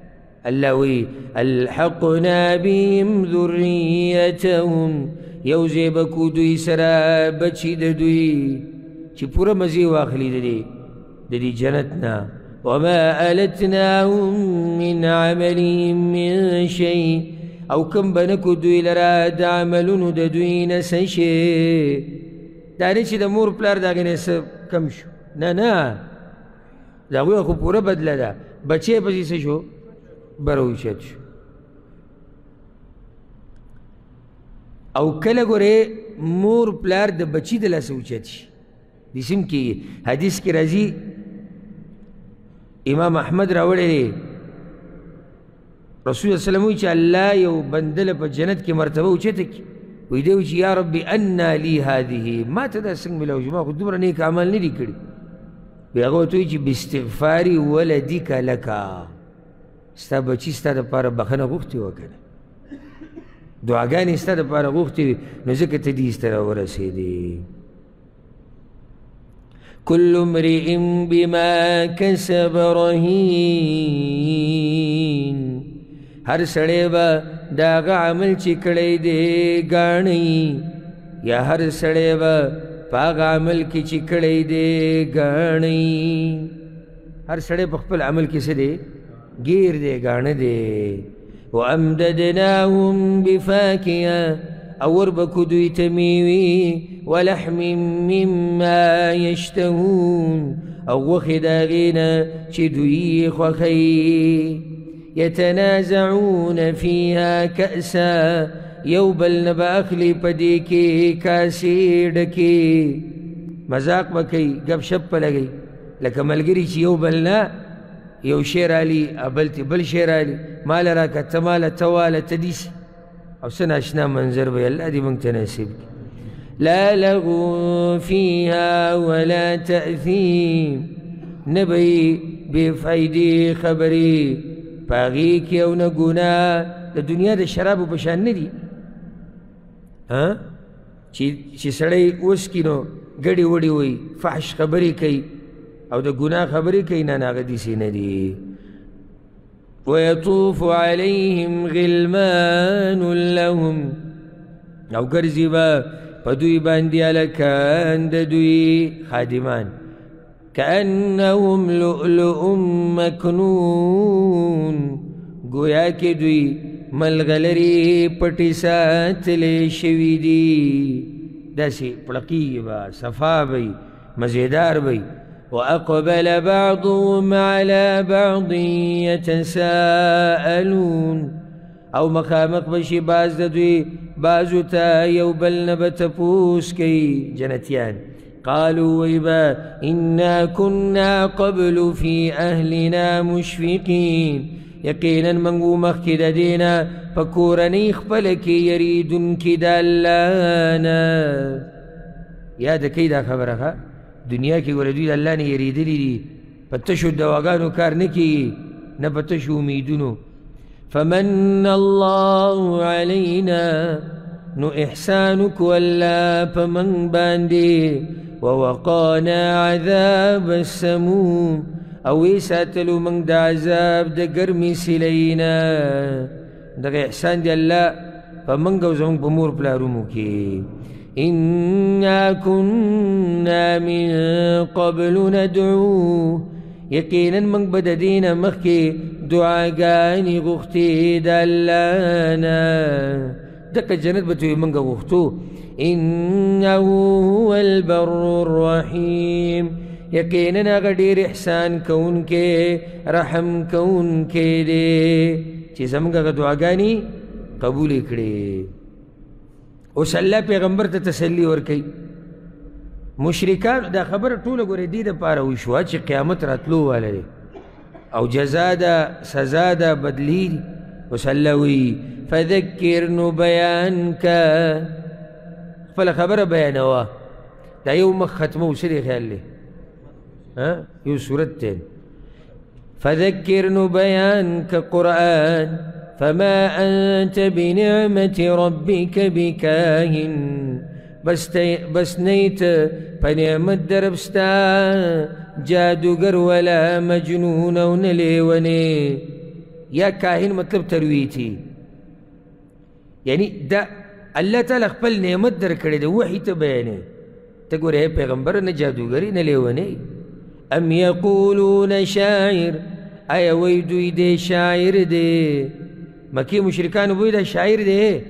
الله وی الحقنا بهم ذريتهم یوزې بکو دوی سره بچي د دوی چې پوره مزې واخلي د دې جنت نه وما ألتناهم من عملهم من شيء او كم بنكو دوی لرا د عملونو د دوی نه څه شی دا نه چې د مور پلار د هغې نه څه کم شو نه د هغوی خو پوره بدله ده بچی پسې څه شو بروچت شو او کله ګورې مور پلار د بچي د لاسه اوچت شي دسم کې حدیث کې راځي امام احمد راوړی دی رسول الله صلی الله علیه وسلم وایي چې الله یو بنده په جنت کې مرتبه اوچته کړي وایي دی چې یا ربي انا لي هذه ما ته دا څنګه میلاو شو ما خو دومره نیک عمل نه دي کړي وایي هغه ورته وایي چې باستغفار ولدک لک ستا بچي ستا دپاره بخښنه غوښتې وه که نه دعاګانې ستا دپاره غوښتې وي نو ځکه ته دې سته راورسېدې كل امرئ بما كسب رهين هر سړی به د هغه عمل چې کړی دی ګاڼی یا هر سړی به په هغه عمل کې چې کړی دی ګاڼی هر سړی په خپل عمل کې څه دی ګیر دی ګاڼه دی وامددناهم بفاکهة او وربکو دوی ته میوې ولحم مما یشتهون او غوښې د هغې نه چې دوی خوښوي یتنازعون فیها کأسا یو بل نه به اخلي په دې کې کاسې ډکې مذاق به کوي ګپ شپ به لګوي لکه ملګري چې یو بل نه یو شی رالي بل ته بل شی رالي ماله راکړه ته ماله ته واله ته دیسي او څه ناشنا منظر به الله دې موږ ته نصیب کړي لا لغو فيها ولا تأثيم نه به یې بېفایدې خبرې په هغې کې او نه ګناه د دنیا د شرابو په شان نه دي چې سړی وڅکي نو ګډې وډې وایي فحش خبرې کوي او د ګناه خبرې کوي نه هغه داسې نه دي ويطوف عليهم غلمان لهم او ګرځي به په دوی باندې هلکان د دوی خادمان كأنهم لؤلؤ مكنون گویا کې دوی ملغلرې پټې ساتلې شوي دي داسې پړقیږي به صفا به وي مزېدار به وي وأقبل بعضهم على بعض يتساءلون او مخامخ بشي باز دوی بازو تا یو بل نه به تپوس کوي جنتیان قالوا ويبا إنا كنا قبل في أهلنا مشفقين يقينا منغو مخي د دینا فکورنی خپل کې یریدون کې د الله نه یاد کوي دا خبره دنیا کې ګوره دوی د الله نه یېرېدلي دي په تشو دواګانو کار نه کېږي نه په تشو امیدونو فمن الله علینا نو احسان کو الله په موږ باندې ووقانا عذاب السموم او وی ساتلو موږ د عذاب د ګرمې سیلۍ نه دغه احسان دی الله په موږ او زموږ په مور پلارونو کې إنا كنا من قبل ندعوه یقینا موږ به د دې نه مخکې دعاګانې غوښتې د الله نه دغه جنت به ته موږ غوښتو إنه هو البر الرحيم یقینا هغه ډېر احسان کوونکی رحم کوونکی دی چې زموږ هغه دعاګانې قبول کړي اوس الله پیغمبر ته تسلی ورکوي مشرکان دا خبره ټوله ګورې دې دپاره وشوه چې قیامت راتلو واله دی او جزا ده سزا ده بدلی دي اوس الله وایي فذکر نو بیان که خپله خبره بیانوه دا یو مخ ختمه څه دی خیال دی یو صورت دی فذکر نو بیان که قرآن فما أنت بنعمة ربك بكاهن بس نيت فنعمة دربستا جادوگر ولا مجنون ونليوني يا كاهن مطلب ترويتي يعني دا الله تعالى خپل نعمت در کړی دی وحی ته بیانې ته ګورې پیغمبر نه جادوګري نه لیونی ام یقولون شاعر آیا وی دوی دی شاعر دی مکی مشرکان وی دا شاعر دی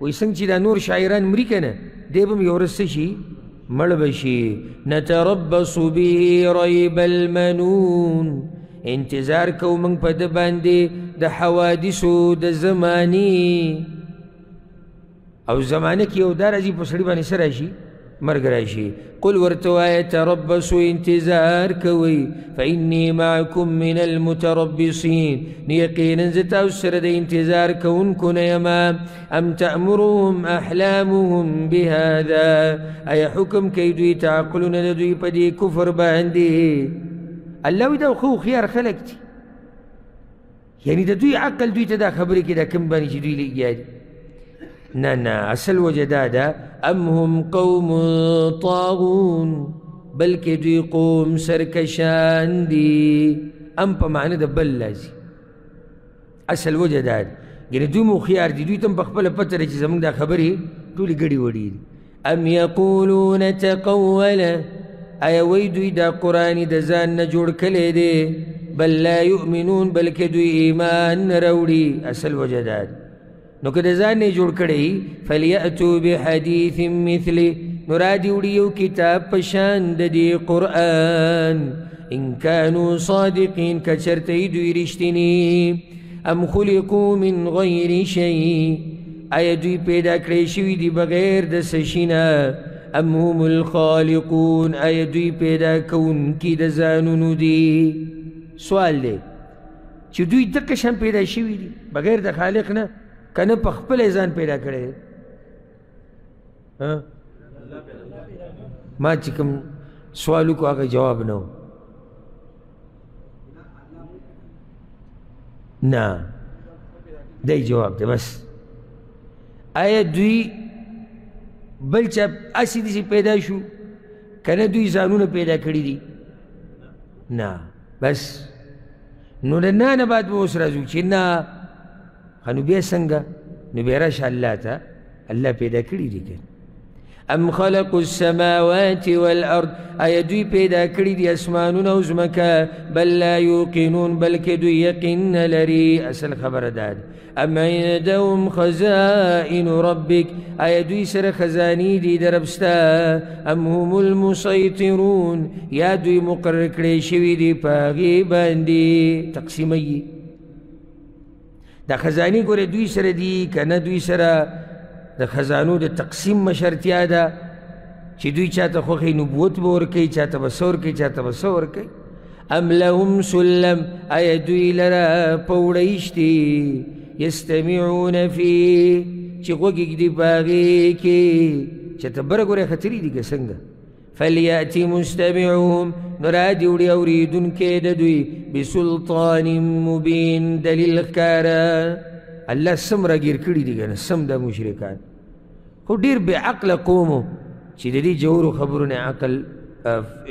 وی څنګه چې دا نور شاعران مري که نه دی به م یو ورځ څه شي مړ به شي نتربص به ریب المنون انتظار کوو موږ په ده باندې د حوادثو د زمانې او زمانه کې یو دا راځي په سړي باندې څه راشي مرګ راشي قل ورته وایه تربصوا انتظار کوئ فإني معكم من المتربصين یقینا زه تاسو سره د انتظار کوونکو نه یم ام تأمرهم أحلامهم بهذا ایا حکم کوي دوی ته عقلونه د دوی په دې کفر باندې الله وایي دا خو هوښیار خلک دي یعنی د دوی عقل دوی ته دا خبرې کوي دا کوم باندې چې دوی لګیا دي نه نه اصل وجه دا ده ام هم قوم طاغون بلکې دوی قوم سرکشان دي ام په معنی د بل لازي اصل وجه دا ده یعنې دوی مو هوښیار دي دوی ته هم په خپله پته ده چې زموږ دا خبرې ټولې ګډې وډې دي ام یقولون تقوله ایا وی دوی دا قرآن د ځان نه جوړ کلی دی بل لا یؤمنون بلکې دوی ایمان نه راوړي اصل وجه دا ده نو که د ځان نه جوړ کړی فلیأتو بحدیث مثله نو رادي وړي یو کتاب په شان د دې قرآن ان کانوا صادقین که چېرته یې دوی رښتیني ام خلقوا من غیر شیء آیا دوی پیدا کړی شوي دي بغیر د څه شي نه ام هم الخالقون آیا دوی پیدا کوونکي د ځانونو دي سوال دی چې دوی دقه شان پیدا شوي دي بغیر د خالق نه کنه په خپل ځان پیدا کړی ما چې کوم سوال وکړو هغه جواب نه و نه دی جواب دی بس آیا دوی بل چا هسې دي چې پیدا شو کنه دوی ځانونه پیدا کړي دي نه بس نو د نه نه بعد به اوس راځو چې نه نو بیا څنګه نو بیا راشه الله ته الله پیدا کړي دي که ام خلقوا السماوات والارض آیا دوی پیدا کړي دي اسمانونه او ځمکه بل لا یوقنون بلکې دوی یقین نه لري اصل خبره دا ده ام عندهم خزائن ربک آیا دوی سره خزانې دي د رب ستا ام هم المسیطرون یا دوی مقرر کړی شوي دي په هغې باندې تقسیموي دا خزانې ګورې دوی سره دي که نه دوی سره د خزانو د تقسیم مشرتیا ده چې دوی چاته خوښوي نبوت به ورکوي چاته به څه ورکوي چاته به څه ورکوي ام لهم سلم آیا دوی لره پوړیش دي یستمعون فیه چې غوږ ږدي په هغې کې چې ته بره ګورې خطرې دي که څنګه فلیأت مستمعهم نرادی وړي اورېدونکي د دوی بسلطان مبین دلیل ښکاره. الله سم راګیر کړي دي که نه سم دا مشرکان، خو ډېر بې عقله قوم و چې د دې جوړو خبرو نه عقل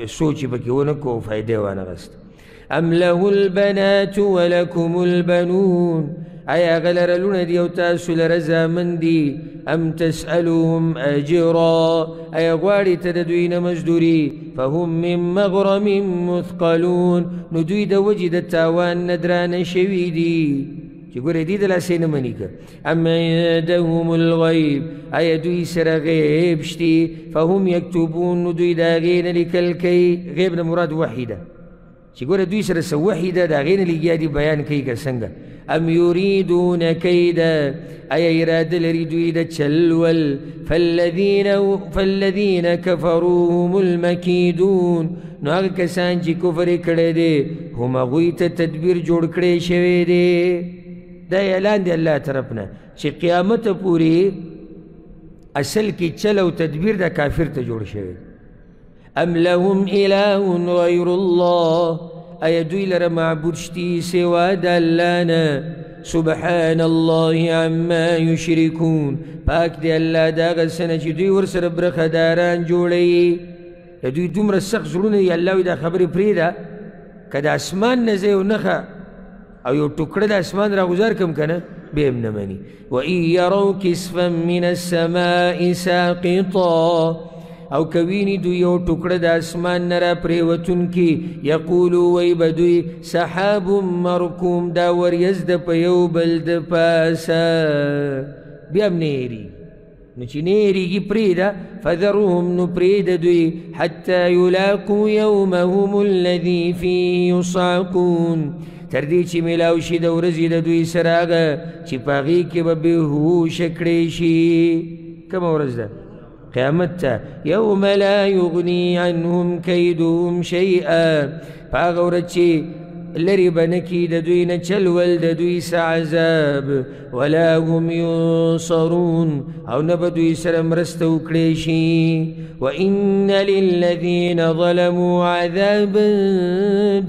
سوچ یې پکې ونه کو او فایده یې وانغست. ام له البنات ولکم البنون، آیا هغه لره لوڼه دي او تاسو لره زامن دي. ام تسألوهم اجرا، آیا غواړي ته د دوی نه مزدوري. فهم من مغرم مثقلون، نو دوی د وجې د تاوان نه درانه شوي دي چې ګورې دې د لاسې نه مني که. ام عندهم الغیب، آیا دوی سره غیب شتي. فهم یکتبون، نو دوی د هغې نه لیکل کوي. غیب نه مراد وحی ده چې ګوره دوی سره څه وحی ده د هغې نه لګیا دي بیان کوي که څنګه. ام یریدون کیدا، آیا اراده لري دوی د چلول. فالذین کفروا هم المکیدون، نو هغه کسان چې کفر یې کړی دی هم هغوی ته تدبیر جوړ کړی شوی دی. دا اعلان دی الله طرف نه چې قیامت پورې اصل کې چل او تدبیر د کافر ته جوړ شوی. ام لهم اله غیر الله، آیا دوی لره معبود شتي سوا د الله نه. سبحان الله عما یشرکون، پاک دی الله د هغه څه نه چې دوی ورسره برخداران جوړوي. د دوی دومره سخت زړونه دي، الله وایي دا خبرې پرېږده که د اسمان نه زه یو نښه او یو ټوکړه د اسمان راغوزار کړم که نه بیا هم نه مني. وان یروا کسفا من السماء ساقطا، او کوینی دوی یو ټوکړه د اسمان نه را پرېوتونکي. یقولو وی به دوی سحاب مرکوم، دا وریځ ده په یو بل د پاسه بیا هم نه هېرېږي. نو چې نه هېرېږي پرېږده. فذرهم، نو پرېږده دوی حتی یلاقوا یومهم الذي فیه یصعقون، تر دې چې میلاو شي د ورځې د دوی سره هغه چې په هغې کې به بېهوشه کړی شي. کومه ورځ ده؟ قیامت ته. یوم لا یغنی عنهم کیدهم شیئا، په هغه ورځ چې لرې به نه کي د دوی نه چلول د دوی څه عذاب. ولا هم ینصرون، او نه به دوی سره مرسته وکړی شي. وان للذین ظلموا عذابا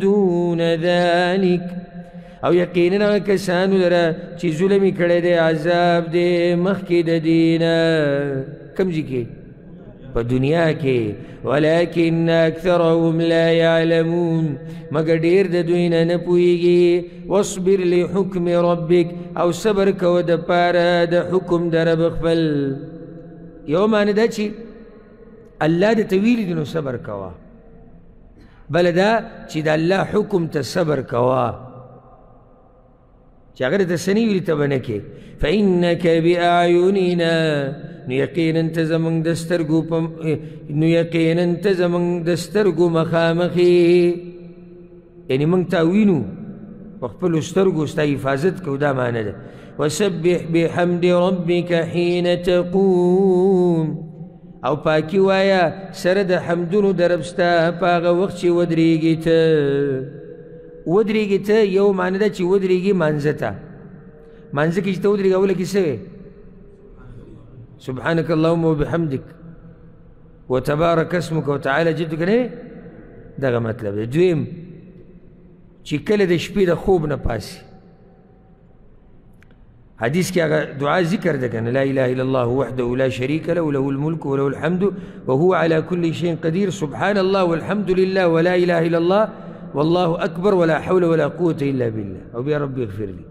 دون ذلک، او یقینا هغه کسانو لره چې ظلم یې کړی دی عذاب دی مخکې د دې نه. کم ځای کې؟ په دنیا کې. ولکن اکثرهم لا یعلمون، مګر ډېر د دوی نه نه پوهېږي. واصبر لحکم ربک، او صبر کوه د پاره د حکم د رب خپل. یو معنی ده چې الله درته ویلي دي نو صبر کوه، بله دا چې د الله حکم ته صبر کوه چې هغه درته څه نه ویلي ته به نه کې. فإنک بأعیننا، نو یقینا ته زمونږ د سترګو مخامخې، یعنې موږ تا وینو په خپلو سترګو ستا حفاظت کوو، دا معنی ده. وسبح بحمد ربک حین تقوم، او پاکی وایا سره د حمدونو د رب ستا په هغه وخت چې ودرېږي ته. ودرېږي ته یو معنی ده چې ودرېږي مانځه ته. مانځه کې چې ته ودرېږي اوله کې څه وی؟ سبحانك اللهم وبحمدك وتبارك اسمك وتعالى جدك نه دغه مطلب دی. دویم چې کله د شپې د خوب نه پاسي، حدیث کې هغه دعا ذکر ده کنه، لا اله الا الله وحده لا شريك له له الملك وله الحمد وهو على كل شيء قدير، سبحان الله والحمد لله ولا اله الا الله والله اكبر ولا حول ولا قوه الا بالله، او بیا رب اغفر لي.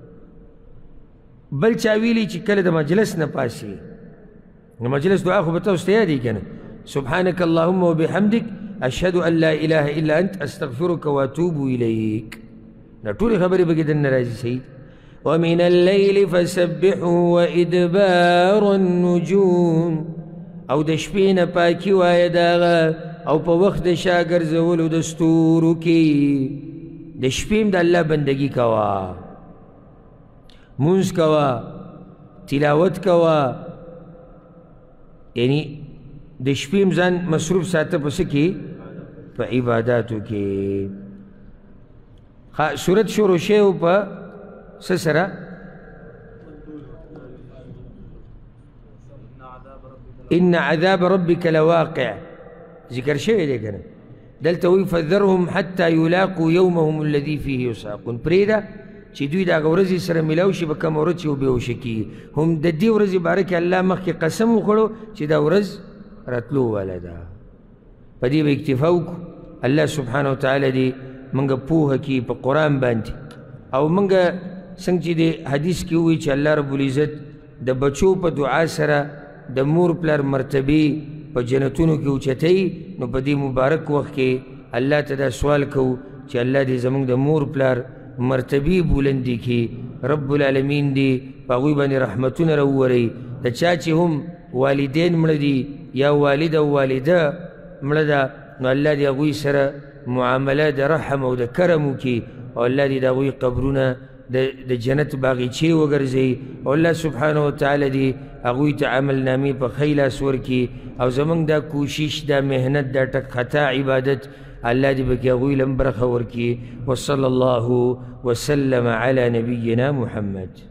بل چا ویلي چې کله د مجلس نه پاسي، نو مجلس دعا خو به تاسو ته یادېږي که نه، سبحانك اللهم وبحمدك اشهد ان لا اله الا انت استغفرك واتوب اليك. دا ټولې خبرې به کې دننه راځي. صحیح. ومن الليل فسبحه وادبار النجوم، او د شپې نه پاکي وایه د هغه او په وخت د شا ګرځولو د ستورو کې. د شپې هم د الله بندګي کوه، مونځ کوه، تلاوت کوه، یعنی د شپې هم ځان مصروف ساته په څه کې؟ په عباداتو کې. صورت شروع شوی په څه سره؟ ان عذاب ربک لواقع. ذکر شوی دی که نه دلته وایي فذرهم حتی یلاقوا یومهم الذي فیه یساقون پرېږده چې دوی د هغه ورځې سره میلاو شي په کومه ورځ چې وبېهوشه کېږي هم د دې ورځې باره کې الله مخکې قسم وخوړو چې دا ورځ راتلو واله ده په دې به اکتفا وکړو الله سبحانه وتعالی دې موږ پوهه کړي په قرآن باندې او موږ څنګه چې د حدیث کې ووایي چې الله رب العزت د بچو په دعا سره د مور پلار مرتبې په جنتونو کې اوچتوي نو په دې مبارک وخت کې الله ته دا سوال کوو چې الله دې زموږ د مور پلار مرتبې بلندې کړي رب العالمین دې په هغوی باندې رحمتونه راووروي د چا چې هم والدین مړه دي یا والد او والده مړه ده نو الله دې هغوی سره معامله د رحم او د کرم وکړي او الله دې د هغوی قبرونه د جنت باغچې وګرځوي او الله سبحانه وتعالی دې هغوی ته عمل نامې په ښی لاس ورکړي او زموږ دا کوشش دا محنت دا ټک خطا عبادت الله دې پکې هغوی له هم برخه ورکړي وصلی الله وسلم علی نبینا محمد